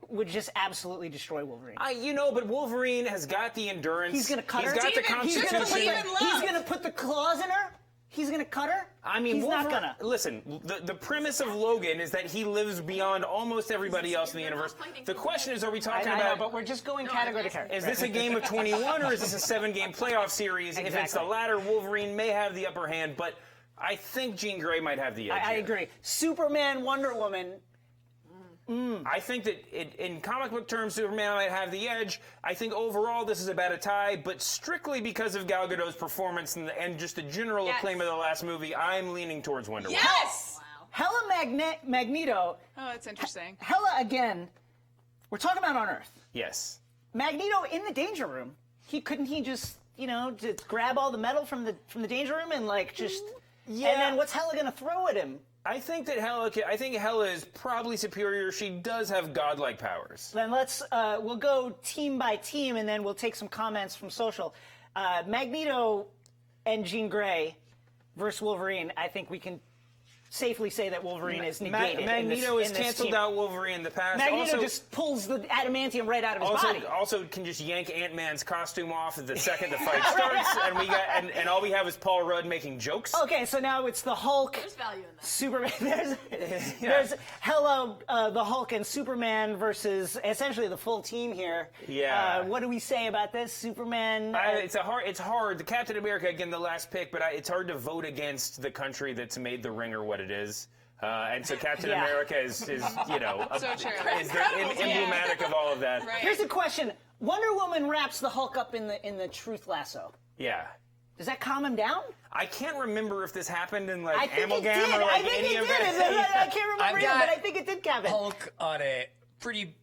would just absolutely destroy Wolverine. But Wolverine has got the endurance. He's gonna cut her. He's got the Steven, He's just gonna, constitution. believe in love. he's gonna put the claws in her. He's gonna cut her. He's not gonna. Listen, the premise of Logan is that he lives beyond almost everybody else in the universe. The question is, are we talking I know, about? but we're just going category to category. Is this a game of 21 or is this a 7-game playoff series? If it's the Exactly. latter, Wolverine may have the upper hand, but I think Jean Grey might have the edge. I here. agree. Superman, Wonder Woman. I think that in comic book terms, Superman might have the edge. I think overall this is about a tie, but strictly because of Gal Gadot's performance and just the general Yes. acclaim of the last movie, I'm leaning towards Wonder Woman. Yes. Hella Magneto. Oh, that's interesting. Hella again. We're talking about on Earth. Yes. Magneto in the Danger Room. Couldn't he just just grab all the metal from the Danger Room and just. Yeah. And then what's Hela gonna throw at him? I think Hela is probably superior. She does have godlike powers. Then we'll go team by team, and then we'll take some comments from social. Magneto and Jean Grey versus Wolverine. I think we can safely say that Wolverine is negated. Magneto in has this canceled team. out Wolverine in the past. Magneto just pulls the adamantium right out of his body. Also can just yank Ant-Man's costume off the second the fight starts, and all we have is Paul Rudd making jokes. Okay, so now it's the Hulk. There's value in that. Superman. There's Hello, the Hulk and Superman versus essentially the full team here. Yeah. What do we say about this? Superman. It's hard. The Captain America again, the last pick, but it's hard to vote against the country that's made the Ringer what it is. And so Captain Yeah. America is you know, So true. is emblematic of all of that. Right. Here's a question: Wonder Woman wraps the Hulk up in the truth lasso. Yeah. Does that calm him down? I can't remember if this happened in like I think it Amalgam did. or like I think any it of did. that. I can't remember I've either, got but I think it did, Kevin. Hulk on a pretty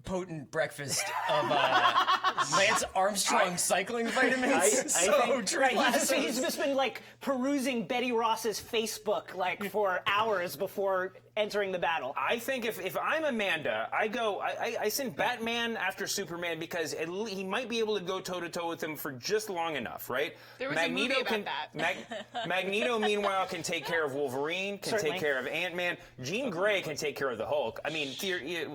potent breakfast of Lance Armstrong cycling vitamins. I so think- true. Right, he's just been like perusing Betty Ross's Facebook like for hours before entering the battle. I think if I'm Amanda, I send Batman after Superman because he might be able to go toe to toe with him for just long enough, right? There was a movie about that. Magneto, meanwhile, can take care of Wolverine, can Certainly. take care of Ant-Man. Jean Grey can take care of the Hulk. I mean,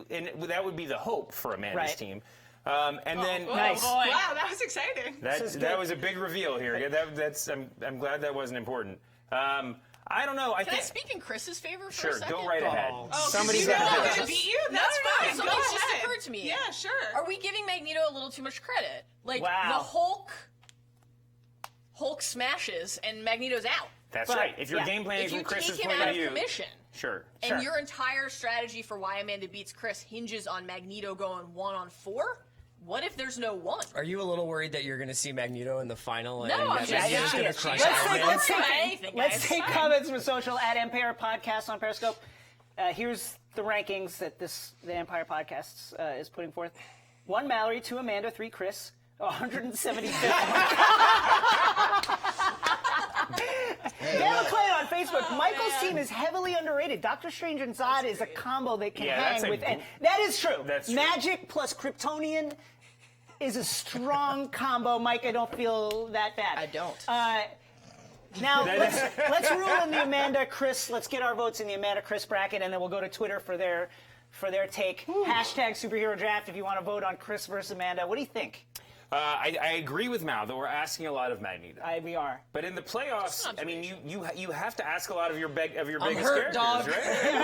and that would be the hope for Amanda's Right. team. And then Nice. Boy. Wow, that was exciting. that was a big reveal here. I'm glad that wasn't important. I don't know. Can I speak in Chris's favor for a Sure, second? go right ahead. Oh, 'cause Somebody's you know got I'm to do gonna this. beat you? That's No, fine. something Go just ahead. occurred to me. Yeah, sure. Are we giving Magneto a little too much credit? Like Wow. the Hulk smashes and Magneto's out. That's But, right. If you're yeah. game planning If you from Chris's take him point out of of view, commission, sure. and your entire strategy for why Amanda beats Chris hinges on Magneto going 1-on-4, what if there's no one? Are you a little worried that you're going to see Magneto in the final? No, and I'm that just Magneto's saying. gonna crush Let's Iron take- Man? let's Don't worry take- about anything, Let's guys. take comments from social at Empire Podcasts on Periscope. Here's the rankings that the Empire Podcasts is putting forth: 1 Mallory, 2 Amanda, 3 Chris, 175th. Dale Clay on Facebook. Michael's team is heavily underrated. Doctor Strange and Zod is a combo that can Yeah, that's hang a with. gr- And that is true. That's true. Magic plus Kryptonian is a strong combo. Mike, I don't feel that bad. I don't. Now, let's rule in the Amanda Chris. Let's get our votes in the Amanda Chris bracket, and then we'll go to Twitter for their take. Hashtag superhero draft if you want to vote on Chris versus Amanda. What do you think? I agree with Mal that we're asking a lot of Magneto. We are. But in the playoffs, I mean, you have to ask a lot of your biggest hurt, characters, dog. right?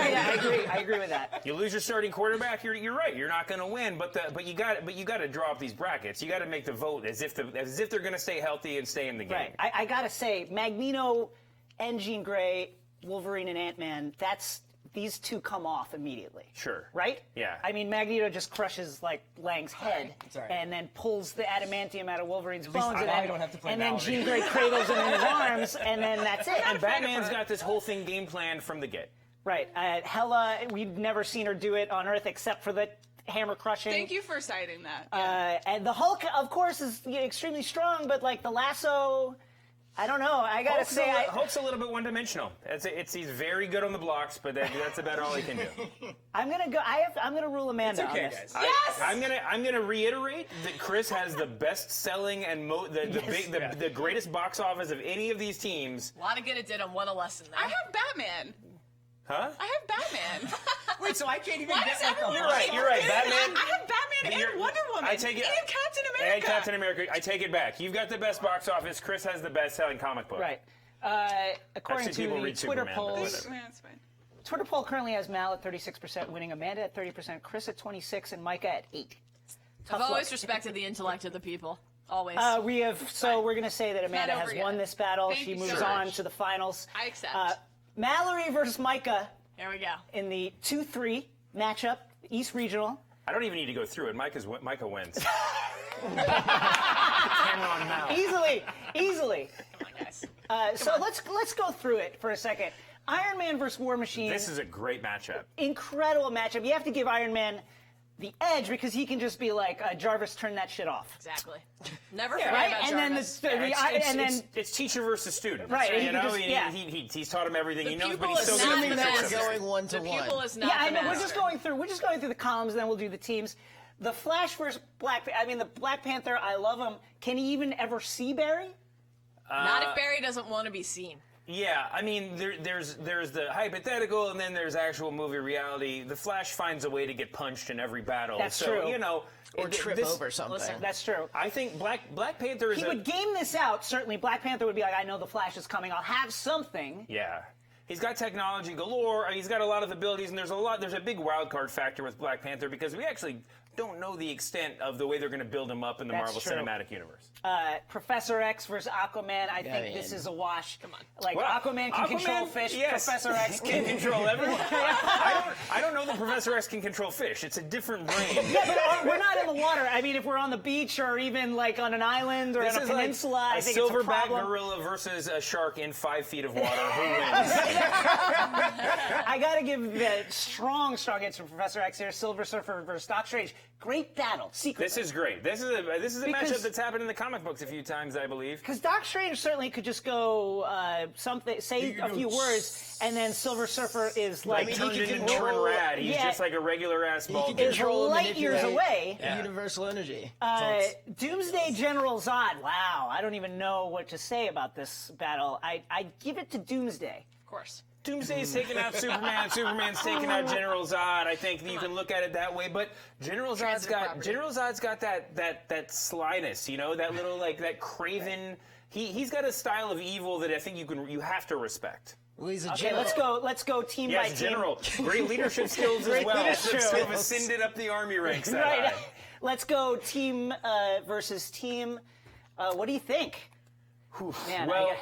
Yeah, I agree with that. You lose your starting quarterback, you're right. You're not going to win, but you got to draw up these brackets. You got to make the vote as if they're going to stay healthy and stay in the game. Right. I gotta say, Magneto and Jean Grey, Wolverine and Ant-Man. These two come off immediately. Sure. Right? Yeah. I mean, Magneto just crushes like Lang's head right. and then pulls the adamantium out of Wolverine's least bones, and I then, don't have to play and then Mallory. Jean Grey cradles him in his arms, and then that's it. And Batman's got this whole thing game planned from the get. Right. Hela, we've never seen her do it on Earth except for the hammer crushing. Thank you for citing that. And the Hulk, of course, is extremely strong, but like the lasso, I don't know. I gotta say, Hulk's a little bit one-dimensional. He's very good on the blocks, but that's about all he can do. I'm gonna go. I'm gonna rule Amanda It's okay, on this. guys. Yes! I'm gonna reiterate that Chris has the best-selling and the greatest box office of any of these teams. A lot of good it did on one a lesson there. I have Batman. Huh? I have Batman. Wait, so I can't even Why get does like a everyone- vote? You're right. Batman. I have Batman You're- and Wonder Woman. I take it- And Captain America. And Captain America. I take it back. You've got the best box office. Chris has the best-selling comic book. Right. According I've seen to people the read Twitter Superman, but polls, whatever. Yeah, it's fine. Twitter poll currently has Mal at 36% winning, Amanda at 30%, Chris at 26%, and Micah at 8%. I've Tough always luck. respected the intellect of the people. Always. We're going to say that Amanda over has yet. won this battle. Thank She you moves so on much. to the finals. I accept. Mallory versus Micah Here we go. in the 2-3 matchup, East Regional. I don't even need to go through it. Micah wins. Easily. Come on, guys. So let's go through it for a second. Iron Man versus War Machine. This is a great matchup. Incredible matchup. You have to give Iron Man the edge because he can just be like, Jarvis, turn that shit off. Exactly. Never forget Right? about And then Jarvis. It's teacher versus student. Right, and You he know, just- yeah. he's taught him everything The he knows, but pupil he's is so not good the at the master. tricks. Going one The to one. pupil is not Yeah, I the know. We're master. just going through the columns, then we'll do the teams. The Flash versus the Black Panther, I love him. Can he even ever see Barry? Not if Barry doesn't want to be seen. Yeah, I mean, there's the hypothetical, and then there's actual movie reality. The Flash finds a way to get punched in every battle. That's so, true. You know, Or trip over something. Listen. That's true. I think Black Panther is He would game this out. Certainly, Black Panther would be like, I know the Flash is coming. I'll have something. Yeah. He's got technology galore. He's got a lot of abilities, and there's a big wild card factor with Black Panther because we actually don't know the extent of the way they're going to build him up in the That's Marvel true. Cinematic Universe. Professor X versus Aquaman. I think this is a wash. Come on. Like, Well, Aquaman can control fish. yes. Professor X can control everyone. I don't know that Professor X can control fish. It's a different brain. Yeah, but we're not in the water. I mean, if we're on the beach or even like on an island or This on a is like peninsula, I a think it's a silverback problem. gorilla versus a shark in 5 feet of water. Who wins? I gotta give the strong answer to Professor X here. Silver Surfer versus Doc Strange. Great battle. Secretly. This is great. This is a Because- matchup that's happened in the comic books a few times, I believe. Because Doc Strange certainly could just go say a few words, and then Silver Surfer is like Turned he can into control- Rad. He's yeah. just like a regular ass bald He dude. can control and light years manipulate away. Universal energy. Doomsday General Zod. Wow, I don't even know what to say about this battle. I give it to Doomsday. Of course. Doomsday's taking out Superman. Superman's taking out General Zod. I think you can look at it that way. But General Zod's got that slyness, you know, that little like that craven. He's got a style of evil that I think you have to respect. Well, he's a Okay, general. let's go team by Yes, team. General. Great leadership skills as Great well. leadership Sort of skills. ascended up the army ranks. That Right. high. Let's go team versus team. What do you think? Man, Well,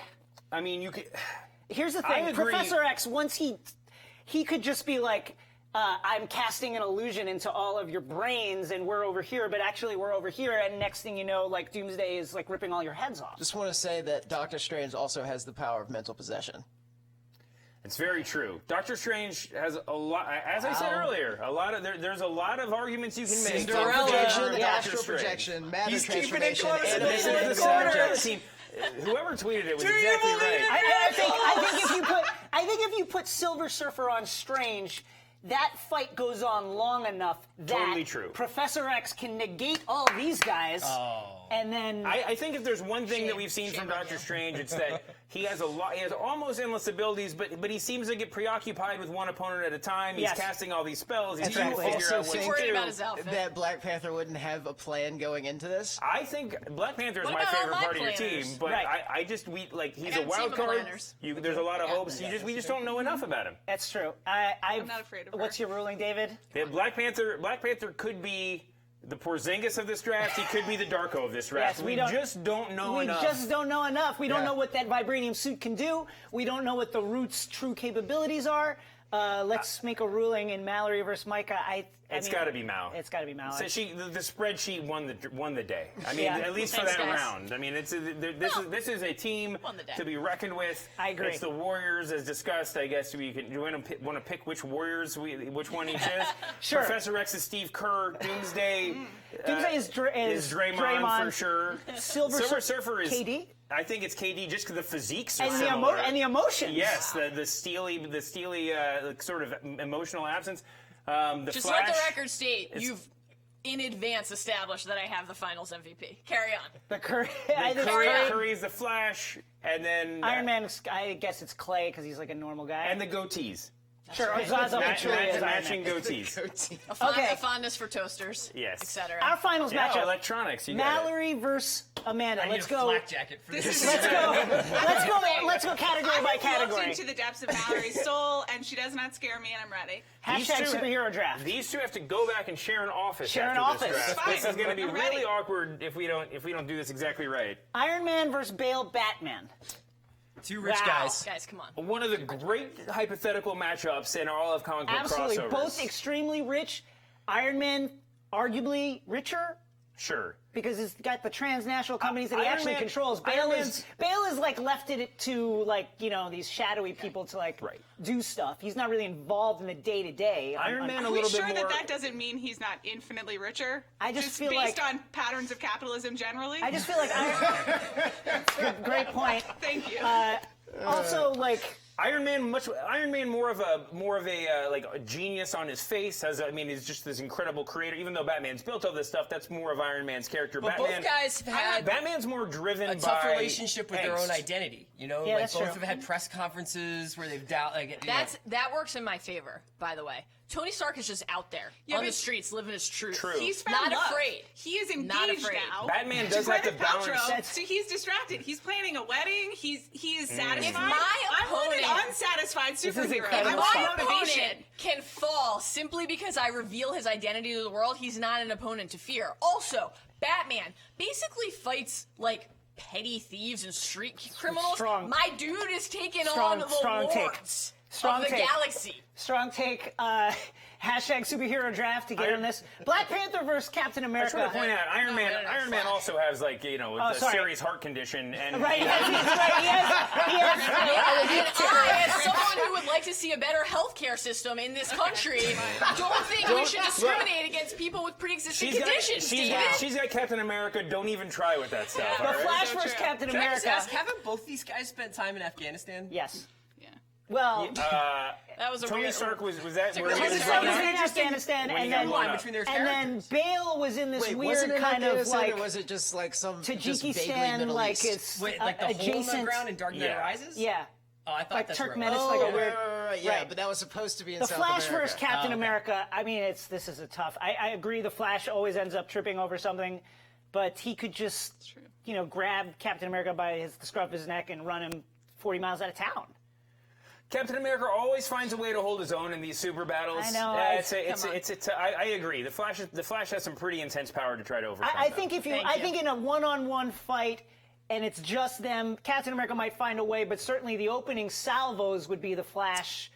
I mean, you could. here's the I thing. agree. Professor X, once he could just be like, I'm casting an illusion into all of your brains, and we're over here, but actually we're over here, and next thing you know, like Doomsday is like ripping all your heads off. Just want to say that Doctor Strange also has the power of mental possession. It's very true. Doctor Strange has a lot, as I said earlier, there's a lot of arguments you can make. Cinderella. Projection, for Doctor astral Strange. projection, matter He's keeping it transformation, close to the This animated is the corner. Cinderella team. Whoever tweeted it was exactly right. I think if you put Silver Surfer on Strange, that fight goes on long enough that Totally true. Professor X can negate all these guys, and then I think if there's one thing that we've seen from Doctor Strange, it's that he has almost endless abilities, but he seems to get preoccupied with one opponent at a time. He's Yes. casting all these spells. He's That's trying right. to figure Also out what think to Worried do. about his outfit. that Black Panther wouldn't have a plan going into this. I think Black Panther is What my about all favorite my part of your planners? team, but Right. he's I a got wild team of card. planners. There's a lot of hopes. We just don't know enough about him. that's true. I'm not afraid of her. What's your ruling, David? Yeah, Black Panther could be the Porzingis of this draft. He could be the Darko of this draft. Yes, we just don't know enough. We just don't know enough. We don't Yeah. know what that vibranium suit can do. We don't know what the Root's true capabilities are. Let's make a ruling in Mallory versus Micah. It's got to be Mal. It's got to be Mallory. So the spreadsheet won the day. I mean, Yeah. at least for Thanks, that guys. round. I mean, this is a team Won the day. to be reckoned with. I agree. It's the Warriors, as discussed. I guess we can. Do you want to pick which Warriors? Which one each is? Sure. Professor X is Steve Kerr. Doomsday. Doomsday is Draymond for sure. Silver Surfer is KD? I think it's KD just because the physiques are and similar. the emotions. Yes, the steely sort of emotional absence. The Just Flash, let the record state you've in advance established that I have the Finals MVP. Carry on. The Curry. Curry's the Flash, and then Iron Man. I guess it's Clay because he's like a normal guy. and the goatees. sure, Zaza truly is Iron Man. Matching goatees. Okay. A fondness for toasters. Yes. Etc. Our finals Yeah, matchup: electronics. You got it. Mallory versus Amanda. I need Let's a go. flak jacket for this. Let's go category by Looked category. into the depths of Mallory's soul, and she does not scare me, and I'm ready. Hashtag These two- superhero draft. These two have to go back and share an office. Share an after office. This draft. Fine. This is going to be I'm really ready. awkward if we don't do this exactly right. Iron Man versus Bale Batman. Two rich Wow. guys. Guys, come on. One of the great hypothetical matchups in all of comic book Absolutely. crossovers. Both extremely rich. Iron Man, arguably richer Sure. because he's got the transnational companies that he Iron actually Man- controls. Iron Bale is like left it to like, these shadowy people to like Right. do stuff. He's not really involved in the day to day. Iron Man Are a we little sure bit more. that doesn't mean he's not infinitely richer? I just feel based like- on patterns of capitalism generally. I just feel like great point. Thank you. Also, like Iron Man more of a like a genius on his face. He's just this incredible creator. Even though Batman's built all this stuff, that's more of Iron Man's character. But both guys have had Batman's more driven a by tough relationship with their own angst. identity. You know, Yeah, like that's both true. have had press conferences where they've That works in my favor, by the way. Tony Stark is just out there Yeah, on the but- streets living his truth. True. He's found Not love. afraid. He is Not engaged afraid. now. Batman does have to Gwyneth balance. Paltrow, so he's distracted. He's planning a wedding. He is satisfied. If my I'm living unsatisfied superhero. incredible. I My want motivation. opponent can fall simply because I reveal his identity to the world. He's not an opponent to fear. Also, Batman basically fights like petty thieves and street criminals. Strong. My dude is taking Strong- on the strong take. lords Strong of the take. galaxy. Strong take. Hashtag superhero draft to get on this. Black Panther versus Captain I America. just want to point out, Iron Man Flash. also has like a sorry. serious heart condition, and Right, he has I, as someone who would like to see a better healthcare system in this country, don't think we should discriminate against people with pre-existing conditions, David. she's got Captain America. Don't even try with that stuff. The all right? Flash So versus true. Captain Can I just America. ask, haven't both these guys spent time in Afghanistan? Yes. Yeah. Well, That was a Tony real. Stark was that where he Tony was Stark he was running? in Afghanistan, When he and got then blown up. Between their and then characters. Bale was in this Wait, was weird it in kind of Afghanistan, like or was it just like some just vaguely Tajikistan, Middle like East? it's Wait, like the hole in the adjacent. ground in Dark Knight Yeah. Rises? Yeah, Oh, I thought like that's where it was. Turkmenistan, Oh, like a right, weird. right, yeah, right. but that was supposed to be in The South Flash America. versus Captain okay. America. I mean, this is a tough. I agree. The Flash always ends up tripping over something, but he could just grab Captain America by the scruff of his neck and run him 40 miles out of town. Captain America always finds a way to hold his own in these super battles. I know, I agree. The Flash has some pretty intense power to try to overcome. I think Thank I you. think in a one-on-one fight and it's just them, Captain America might find a way, but certainly the opening salvos would be the Flash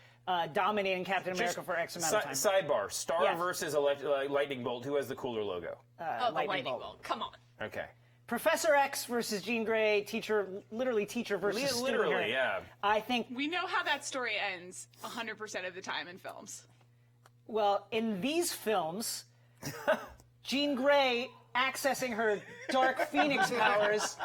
dominating Captain America for X amount of time. Sidebar: Star Yes. versus Lightning Bolt. Who has the cooler logo? Oh, the lightning bolt. Come on. Okay. Professor X versus Jean Grey, literally teacher versus student. Literally, yeah. I think, We know how that story ends 100% of the time in films. well, in these films, Jean Grey accessing her Dark Phoenix powers.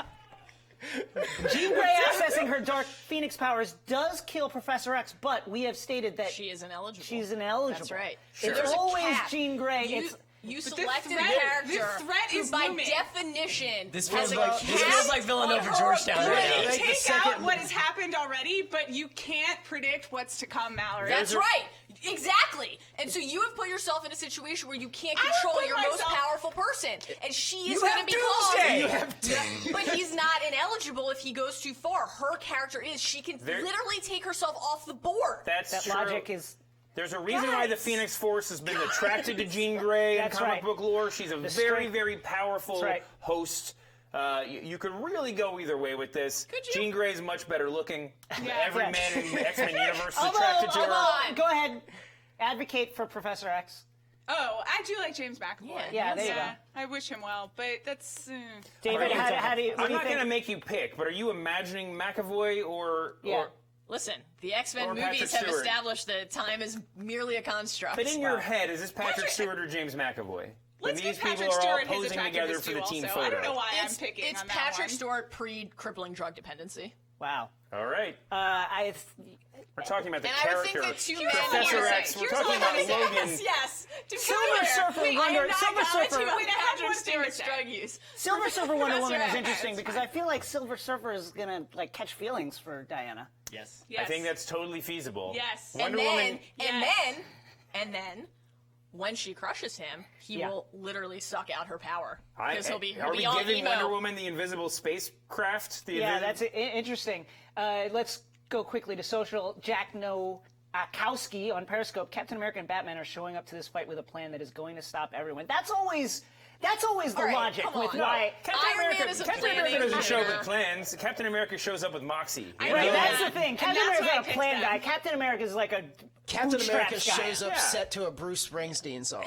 Jean Grey accessing her Dark Phoenix powers does kill Professor X, but we have stated that She is ineligible. she's ineligible. That's right. It's There's a always cap. Jean Grey. You the selected a threat- character the threat who, is by looming. definition, This has feels a like cap Villanova on her Georgetown right ability. now. You Like the take second- out what has happened already, but you can't predict what's to come, Mallory. That's right. Exactly. And so you have put yourself in a situation where you can't I have control put your most myself- powerful person. And she is You going have to be Doomsday! called. But he's not ineligible if he goes too far. Her character is. She can literally take herself off the board. That's That true. logic is There's a reason why the Guys. Phoenix Force has been attracted to Jean Grey in That's comic right. book lore. She's a very, strength- very powerful That's right. host. You could really go either way with this. Could you? Jean Grey's much better looking. Every Yeah. man in the X-Men universe is Although, attracted to her. on. go ahead, advocate for Professor X. Oh, I do like James McAvoy. Yeah, there you go. I wish him well, but that's... David, how do you? What I'm do you not think? going to make you pick, but are you imagining McAvoy or... Yeah. Listen, the X-Men Or movies Patrick have Stewart. established that time is merely a construct. But in your head, is this Patrick Stewart or James McAvoy? When Let's these give people Patrick are all Stewart his posing together attractiveness for the too team also. photo. I don't know why it's I'm picking it's on that Patrick one. Stewart pre-crippling drug dependency. Wow. All right. We're talking about the And I would think character. that two Professor men X. We're Here's talking what about I'm saying. Logan. Yes. To Silver be clear, Surfer I Wonder- am not Silver going Surfer- to Wait, I have Patrick one thing to Stewart's say. drug use. Silver Surfer Wonder Woman is Professor X. interesting because I feel like Silver Surfer is gonna like catch feelings for Diana. Yes. Yes. I think that's totally feasible. Yes. Wonder and Woman. then, when she crushes him, he Yeah. will literally suck out her power I- because he'll be are we all giving emo. Wonder Woman the invisible spacecraft? Yeah, that's interesting. Let's go quickly to social. Jack Nowakowski on Periscope. Captain America and Batman are showing up to this fight with a plan that is going to stop everyone. That's always the All right, logic come with on. why. Iron Man is a Captain America planning doesn't show up leader. with plans. Captain America shows up with moxie. I Right, know that's that. the thing. And Captain that's America's why I not a picked plan them. guy. Captain America's like a Captain America bootstraps guy. shows up Yeah. set to a Bruce Springsteen song.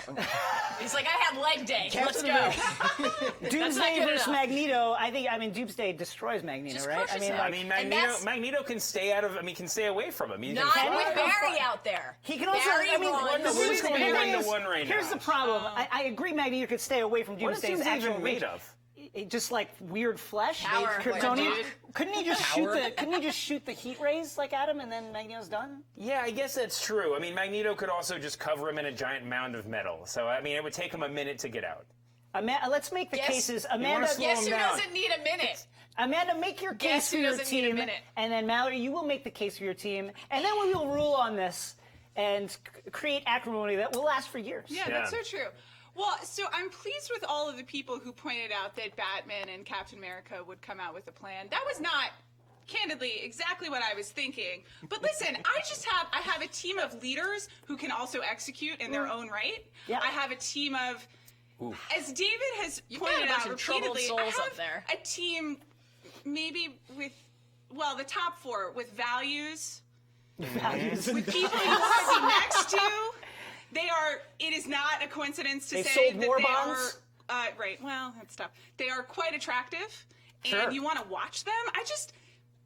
He's like, I had leg day. Let's Captain go. America- Doomsday good versus enough. Magneto. I mean, Doomsday destroys Magneto, Just right? crushes him. I mean, And that's- Magneto can stay can stay away from him. He can Not fly. with Barry out there. He can also. Barry I mean, runs. Wonder Woman's the going thing 1-to-1 right here's now. the problem. I agree. Magneto could stay away from What is Doomsday's Doomsday actual even reach. made of? Just like weird flesh. Power, Kryptonian. dude. Couldn't he just shoot the heat rays like at him and then Magneto's done? Yeah, I guess that's true. I mean, Magneto could also just cover him in a giant mound of metal. So, I mean, it would take him a minute to get out. Let's make the Yes. cases. You Amanda, slow Guess him who down. doesn't need a minute? Amanda, make your case Guess for who your doesn't need a team, minute? and then Mallory, you will make the case for your team, and then we will rule on this and create acrimony that will last for years. Yeah, that's so true. Well, so I'm pleased with all of the people who pointed out that Batman and Captain America would come out with a plan. That was not candidly exactly what I was thinking. But listen, I have a team of leaders who can also execute in their own right. Yeah. I have a team of, as David has You've got pointed a bunch out of troubled repeatedly, I souls have up there. a team maybe with, the top 4 with values, Values. with people you want to be next to. It is not a coincidence to They say sold that war they bonds? are, right, well, that's tough. They are quite attractive, Sure. and you want to watch them.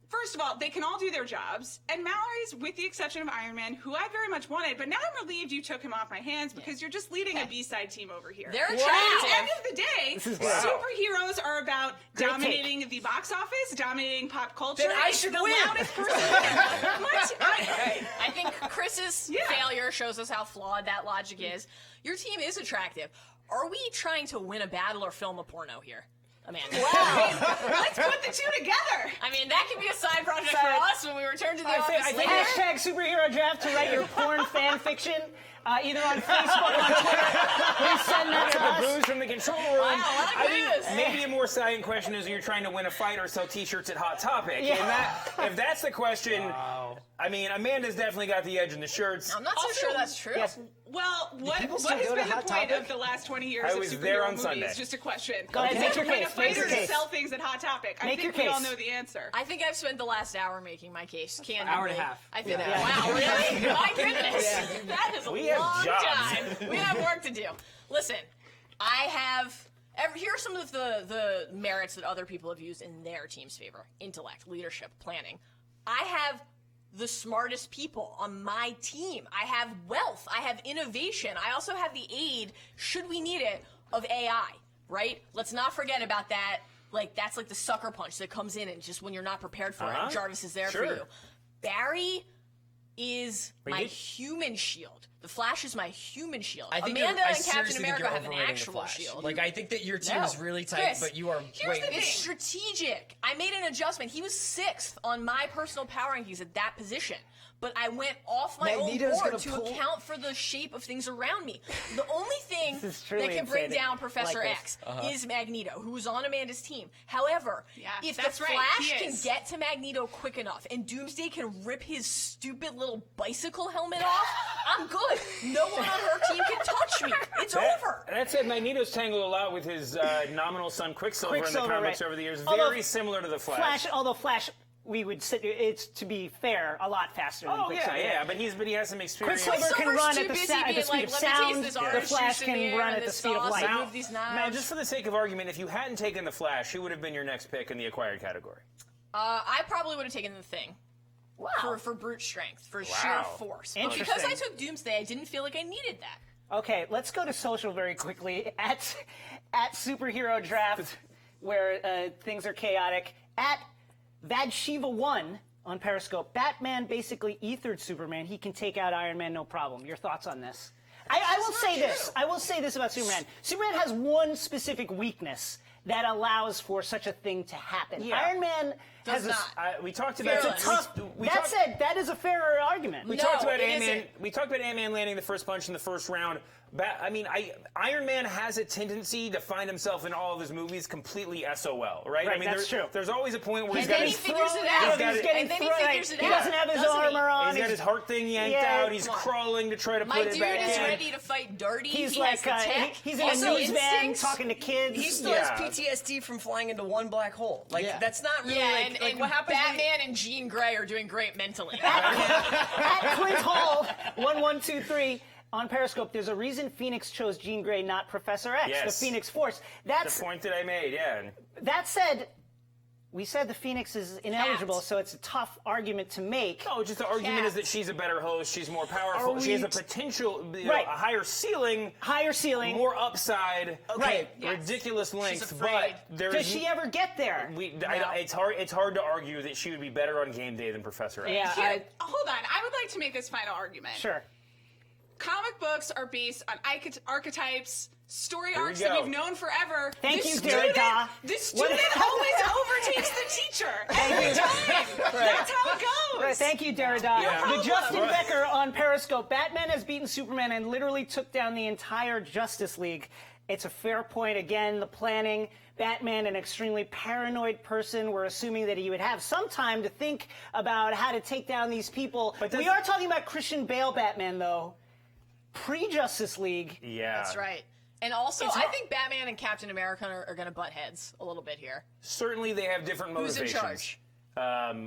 First of all, they can all do their jobs, and Mallory's, with the exception of Iron Man, who I very much wanted, but now I'm relieved you took him off my hands because you're just leading a B-side team over here. They're At the end attractive. of the day, is good. superheroes are about Great dominating the box office, dominating pop culture. Then I It's should the win. loudest person. What? I think Chris's Yeah. failure shows us how flawed that logic is. Your team is attractive. Are we trying to win a battle or film a porno here, Amanda? Let's put the two together. I mean, that could be a side project for us when we return to the I office think- later. Hashtag superhero draft to write your porn fan fiction, either on Facebook or on Twitter. Please send that to The us. booze from the control room. Wow, a lot of I think booze. maybe a more salient question is: are you trying to win a fight or sell T-shirts at Hot Topic? Yeah. And if that's the question, I mean, Amanda's definitely got the edge in the shirts. I'm not so Also- sure that's true. Yes. Well, what people has still go to been the Hot point Topic? of the last 20 years I of was superhero there on movies? Sunday. Just a question. Go ahead, make your When case, a fighter make your to case. sell things at Hot Topic. I Make think your we all case. know the answer. I think I've spent the last hour making my case. Candidly. Hour and a half. I think. Yeah. Wow, really? My goodness. That is a We have long jobs. time. We have work to do. Listen, I have. Here are some of the merits that other people have used in their team's favor: intellect, leadership, planning. I have the smartest people on my team. I have wealth. I have innovation. I also have the aid, should we need it, of AI, right? Let's not forget about that. Like, that's like the sucker punch that comes in and just when you're not prepared for it, Jarvis is there for Sure. you. Barry is my did- human shield. The Flash is my human shield. I think Amanda I and Captain seriously think America you're have an overrating the actual Flash. shield. Like, I think that your team No. is really tight, Chris, but you are here's the It's thing. strategic. I made an adjustment. He was 6th on my personal power rankings at that position. But I went off my Magneto's own board gonna to pull- account for the shape of things around me. The only thing This is that truly can bring insane. down Professor Like X this. is Magneto, who's on Amanda's team. However, Yeah, if the that's right, Flash he can is. get to Magneto quick enough and Doomsday can rip his stupid little bicycle helmet off, I'm good. No one on her team can touch me. It's over. That said, Magneto's tangled a lot with his nominal son Quicksilver, in the Quicksilver, comics right. over the years. Although Very similar to the Flash, although Flash, we would say it's, to be fair, a lot faster than Oh yeah, Quicksilver. yeah, but he has some experience. Quicksilver can Quicksilver's run too at the, busy at the being speed like, of "Let me sound. taste this The orange Flash juice in the can air run and at the this speed of sauce light. and move these Now, knives." just for the sake of argument, if you hadn't taken the Flash, who would have been your next pick in the acquired category? I probably would have taken the Thing. Wow. For brute strength, for sheer Wow. force. Interesting. But because I took Doomsday, I didn't feel like I needed that. Okay, let's go to social very quickly. At Superhero Draft, where things are chaotic. At Vadshiva1 on Periscope, Batman basically ethered Superman. He can take out Iron Man, no problem. Your thoughts on this? I will say this. I will say this about Superman. Superman has one specific weakness that allows for such a thing to happen. Yeah. Iron Man Does has not. We talked about Fearless. tough. That said, that is a fairer argument. We No, talked about it Ant-Man. isn't. We talked about Ant-Man landing the first punch in the first round. Iron Man has a tendency to find himself in all of his movies completely SOL, right? Right, I mean, that's true. There's always a point where he's And got then he his figures it out. He's got He's it- getting And then he thrown. figures it He out, doesn't have his doesn't he? armor on. He's got his heart thing yanked Yeah, out. He's come on. crawling to try to My put it dude back is in. ready to fight dirty. He's he like has the tech. he's in a Also news van instincts. talking to kids. he still Yeah. has PTSD from flying into one black hole. Like, Yeah. that's not really Yeah, like, and what happens when Batman and Jean Grey are doing great mentally. At Clint Hall 1123 on Periscope, there's a reason Phoenix chose Jean Grey, not Professor X, Yes. the Phoenix Force. The point that I made, yeah. That said, we said the Phoenix is ineligible, Cat. so it's a tough argument to make. No, just the argument is that Cat. she's a better host. She's more powerful. Are She has we- a potential, Right. a higher ceiling, Higher ceiling. more upside, Right. Yes. ridiculous lengths. afraid. But there's Does she ever get there? it's hard to argue that she would be better on game day than Professor X. Yeah, Here, hold on. I would like to make this final argument. sure. Comic books are based on archetypes, story we arcs that go. we've known forever. Thank the you, student, Derrida. The student always overtakes the teacher every time. That's how it goes. Right, thank you, Derrida. Yeah. The Justin Becker on Periscope. Batman has beaten Superman and literally took down the entire Justice League. It's a fair point. Again, the planning. Batman, an extremely paranoid person. We're assuming that he would have some time to think about how to take down these people. But we are talking about Christian Bale Batman, though. Pre-Justice League. Yeah. That's right. And also, I think Batman and Captain America are going to butt heads a little bit here. Certainly they have different Who's motivations. in charge?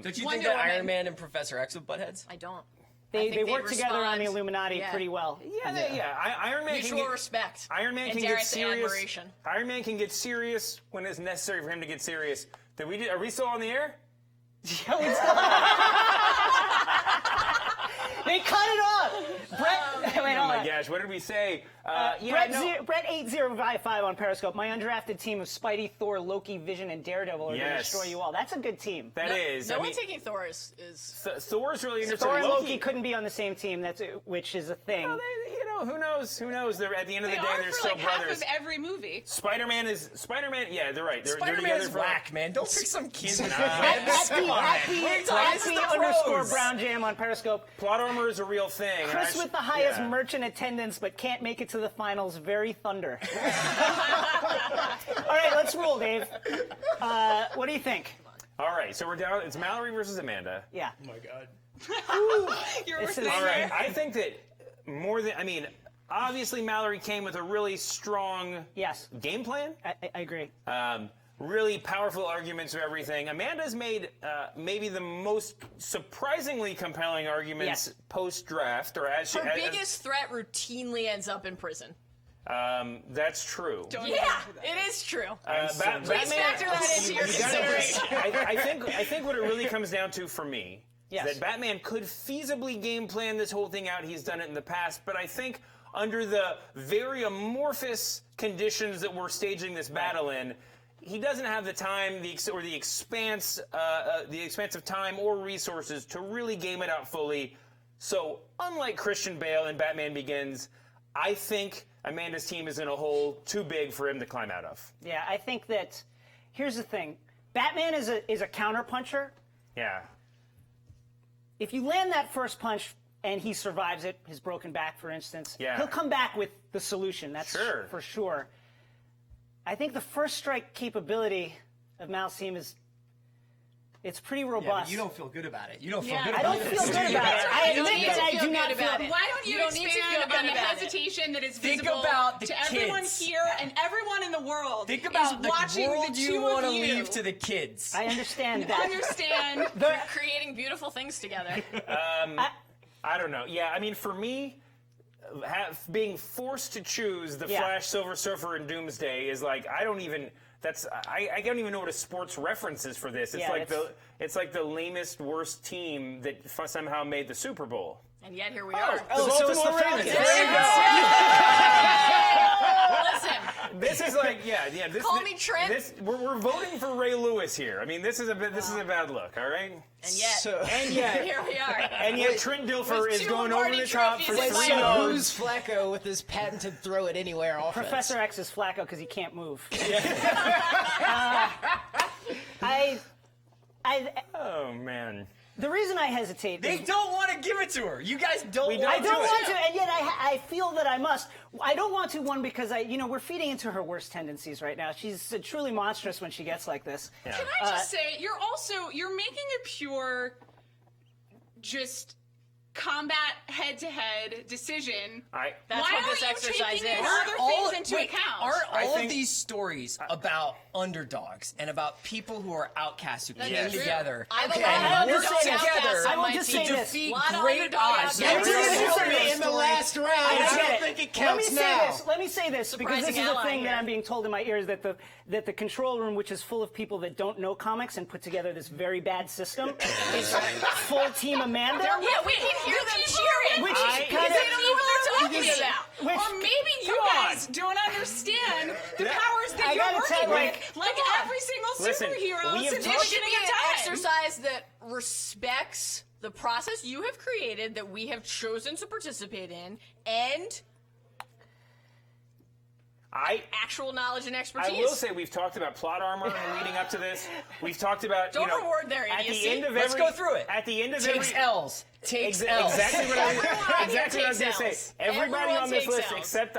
Don't you Wonder think that Woman. Iron Man and Professor X would butt heads? I don't. They work together on the Illuminati Yeah. pretty well. Iron Man Mutual can get, respect. Iron Man and can dare get I say serious. admiration. Iron Man can get serious when it's necessary for him to get serious. Are we still on the air? They cut it off. Brett, wait, Oh hold my on. gosh, what did we say? Brett 8055 on Periscope. My undrafted team of Spidey, Thor, Loki, Vision, and Daredevil are going to Yes. destroy you all. That's a good team. That is. No I one mean, taking Thor is Thor's really interesting. Thor and Loki couldn't be on the same team. Which is a thing. Well, who knows? Who knows? At the end of They the day, are they're for still like half brothers. of every movie. Spider-Man. Yeah, they're right. They're Spider-Man together is for whack, man. Don't pick some kids. At Come on. __ Brown Jam on Periscope. Plot armor is a real thing. Chris with the highest merchant attendance, but can't make it to the finals. Very Thunder. All right, let's roll, Dave. What do you think? All right, so we're down. It's Mallory versus Amanda. Yeah. Oh my god. Your This worst is- All nightmare. right, I think that obviously Mallory came with a really strong Yes. game plan. I agree. Really powerful arguments for everything. Amanda's made maybe the most surprisingly compelling arguments Yes. post-draft, or as she. her biggest threat routinely ends up in prison. That's true. Don't Yeah, remember that. it is true. Please factor that into your consideration. I think what it really comes down to for me Yes. is that Batman could feasibly game plan this whole thing out. He's done it in the past, but I think under the very amorphous conditions that we're staging this battle in, he doesn't have the time, the expanse of time or resources to really game it out fully. So, unlike Christian Bale in Batman Begins, I think Amanda's team is in a hole too big for him to climb out of. Yeah, I think that. Here's the thing. Batman is a counterpuncher. Yeah. If you land that first punch and he survives it, his broken back, for instance, Yeah. he'll come back with the solution. That's Sure. for sure. I think the first strike capability of Mal's team it's pretty Yeah, robust. but you don't feel good about it. You don't feel Yeah. good I about don't it. feel good about it. I You don't admit need that to I feel do good not about feel. it. Why don't you don't need to feel expand good on the about it. hesitation that is Think visible about the to everyone kids. here and everyone in the world? Think is about the watching world the you two want of to you leave to the kids. I understand that. understand. We're creating beautiful things together. I don't know. Yeah, I mean, for me, being forced to choose the Yeah. Flash, Silver Surfer, and Doomsday is like I don't even know what a sports reference is for this. It's Yeah, it's like the lamest, worst team that somehow made the Super Bowl. And yet here we are. Oh, so it's the Baltimore Falcons. Ravens. There you go. Listen, This is like This, Call me Trent. We're voting for Ray Lewis here. I mean, this is a bad look. All right. and yet And yet, here we are. and yet, Trent Dilfer With is two going over Lombardi the top for trophies in 3 my yards. Who's Flacco with his patented throw it anywhere offense? Professor X is Flacco because he can't move. Oh man. The reason I hesitate They is don't want to give it to her. You guys don't We want I to don't do want it. to, and yet I feel that I must. I don't want to, one, because we're feeding into her worst tendencies right now. She's truly monstrous when she gets like this. Yeah. Can I just say, you're making a pure, just combat head-to-head decision. That's Why what aren't this you exercise taking is. other things into account? Aren't I all think- of these stories about underdogs and about people who are outcasts who That's came true. together I have a and lot of work underdog together outcasts I on will my just team. say to this. defeat Lot of great underdog odds? outcasts. That's Let me what say you this. told me in the last round. I I get don't it. think it Let me counts say now. this. Let me say this because this is Surprising the thing ally that here. I'm being told in my ears that the control room, which is full of people that don't know comics and put together this very bad system, is full team Amanda. Yeah, we can hear them cheering. Which because kinda- they don't know what they're talking about. Which, Or maybe you guys don't understand the powers that I you're gotta working tell you, with, like every single Listen, superhero we have since the This talked- should beginning be of an time. exercise that respects the process you have created, that we have chosen to participate in, and actual knowledge and expertise. I will say we've talked about plot armor leading up to this. We've talked about Don't reward their at idiocy. the end of Let's every, go through it. At the end of Takes every L's. Takes L's. Exactly what I was takes going to say. L's. Everybody Everyone on this takes list L's. except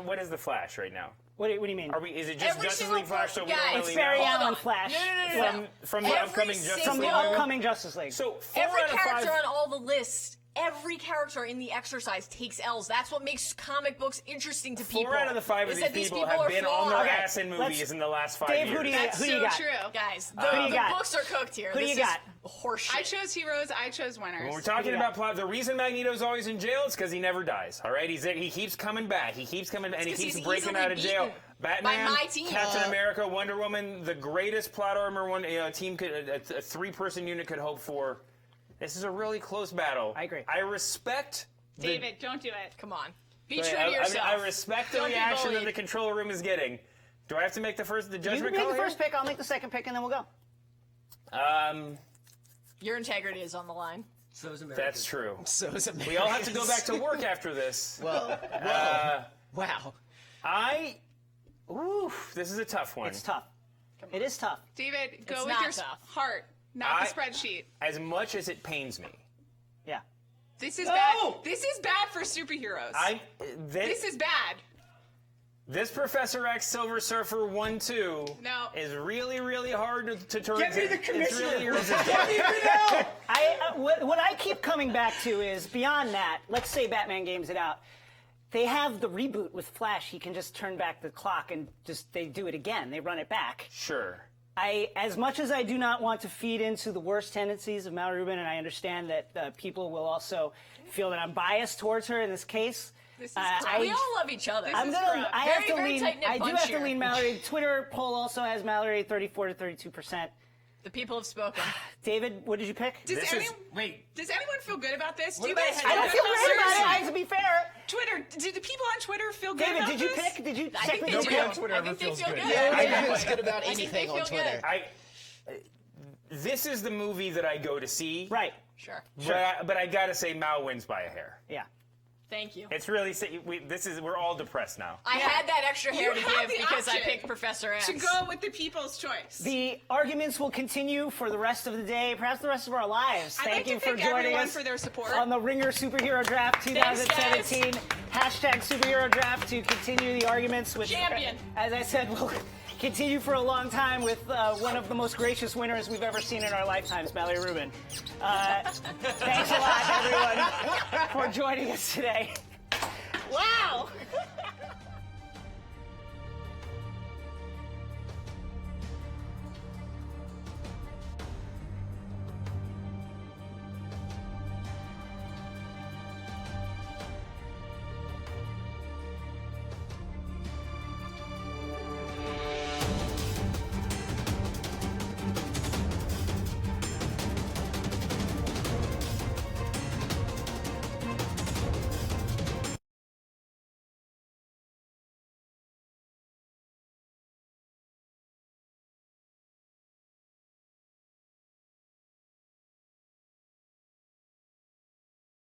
what is the Flash right now? What do you mean? Is it just Every Justice single League Flash? So we guy- don't It's really Barry know? Allen on. Flash. No. From the Every upcoming Justice From the League. single- upcoming Justice League. So 4 Every out of 5. character on all the lists, every character in the exercise takes L's. That's what makes comic books interesting to people. 4 out of the 5 of is these that people are have been on their flawed. ass in movies let's- in the last 5 Dave, years. who do you That's who so you got? true. Guys, do you the got? books are cooked here. Who do This you is got? horseshit. I chose heroes. I chose winners. When we're talking you about got? plot, the reason Magneto's always in jail is because he never dies. All right, he keeps coming back. He keeps coming, and he 'cause keeps he's breaking easily out of jail. beaten Batman, by my team. Captain America, Wonder Woman, the greatest plot armor team could a 3-person unit could hope for. This is a really close battle. I agree. I respect. David, don't do it. Come on. Be Wait, true I to yourself. I respect the Don't be reaction that bullied. the control room is getting. Do I have to make the You judgment make call the here? first pick. I'll make the second pick, and then we'll go. Your integrity is on the line. So is America. That's true. So is America. We all have to go back to work after this. Well, wow. This is a tough one. It's tough. It is tough. David, go It's with not your tough. heart, not the spreadsheet. As much as it pains me, Yeah. This is bad. This is bad for superheroes. this This is bad. Professor X Silver Surfer 1-2 No. is really, really hard to turn. Get me the It's commissioner. really irresistible. What I keep coming back to is beyond that. Let's say Batman games it out. They have the reboot with Flash. He can just turn back the clock and they do it again. They run it back. Sure. As much as I do not want to feed into the worst tendencies of Mal Rubin, and I understand that people will also feel that I'm biased towards her in this case. This is We all love each other. I'm is gonna. rough. I Very, have to very lean. tight-knit I do bunch have to here. lean Mallory. Twitter poll also has Mallory 34 to 32%. The people have spoken. David, what did you pick? Does This anyone, Wait. does anyone feel good about this? Do you about guys I I don't feel good great about it. I have seriously? to be fair. Twitter, do the people on Twitter feel good David, about did you this? pick? Did you I check think with they your do. Nobody on Twitter? Twitter I ever think they feels feel good. good. Yeah, I Yeah. don't feel good about I think anything they on feel Twitter. good. This is the movie that I go to see. Right. Sure. But I gotta say, Mal wins by a hair. Yeah. Thank you. It's really we're all depressed now. I had that extra hair to had give the because I option picked Professor X. To go with the people's choice. The arguments will continue for the rest of the day, perhaps the rest of our lives. I'd Thank like you to for thank joining everyone us for their support. on the Ringer Superhero Draft 2017. Hashtag Superhero Draft to continue the arguments with Champion. As I said, we'll continue for a long time with one of the most gracious winners we've ever seen in our lifetimes, Mallory Rubin. Thanks a lot, everyone, for joining us today. Wow!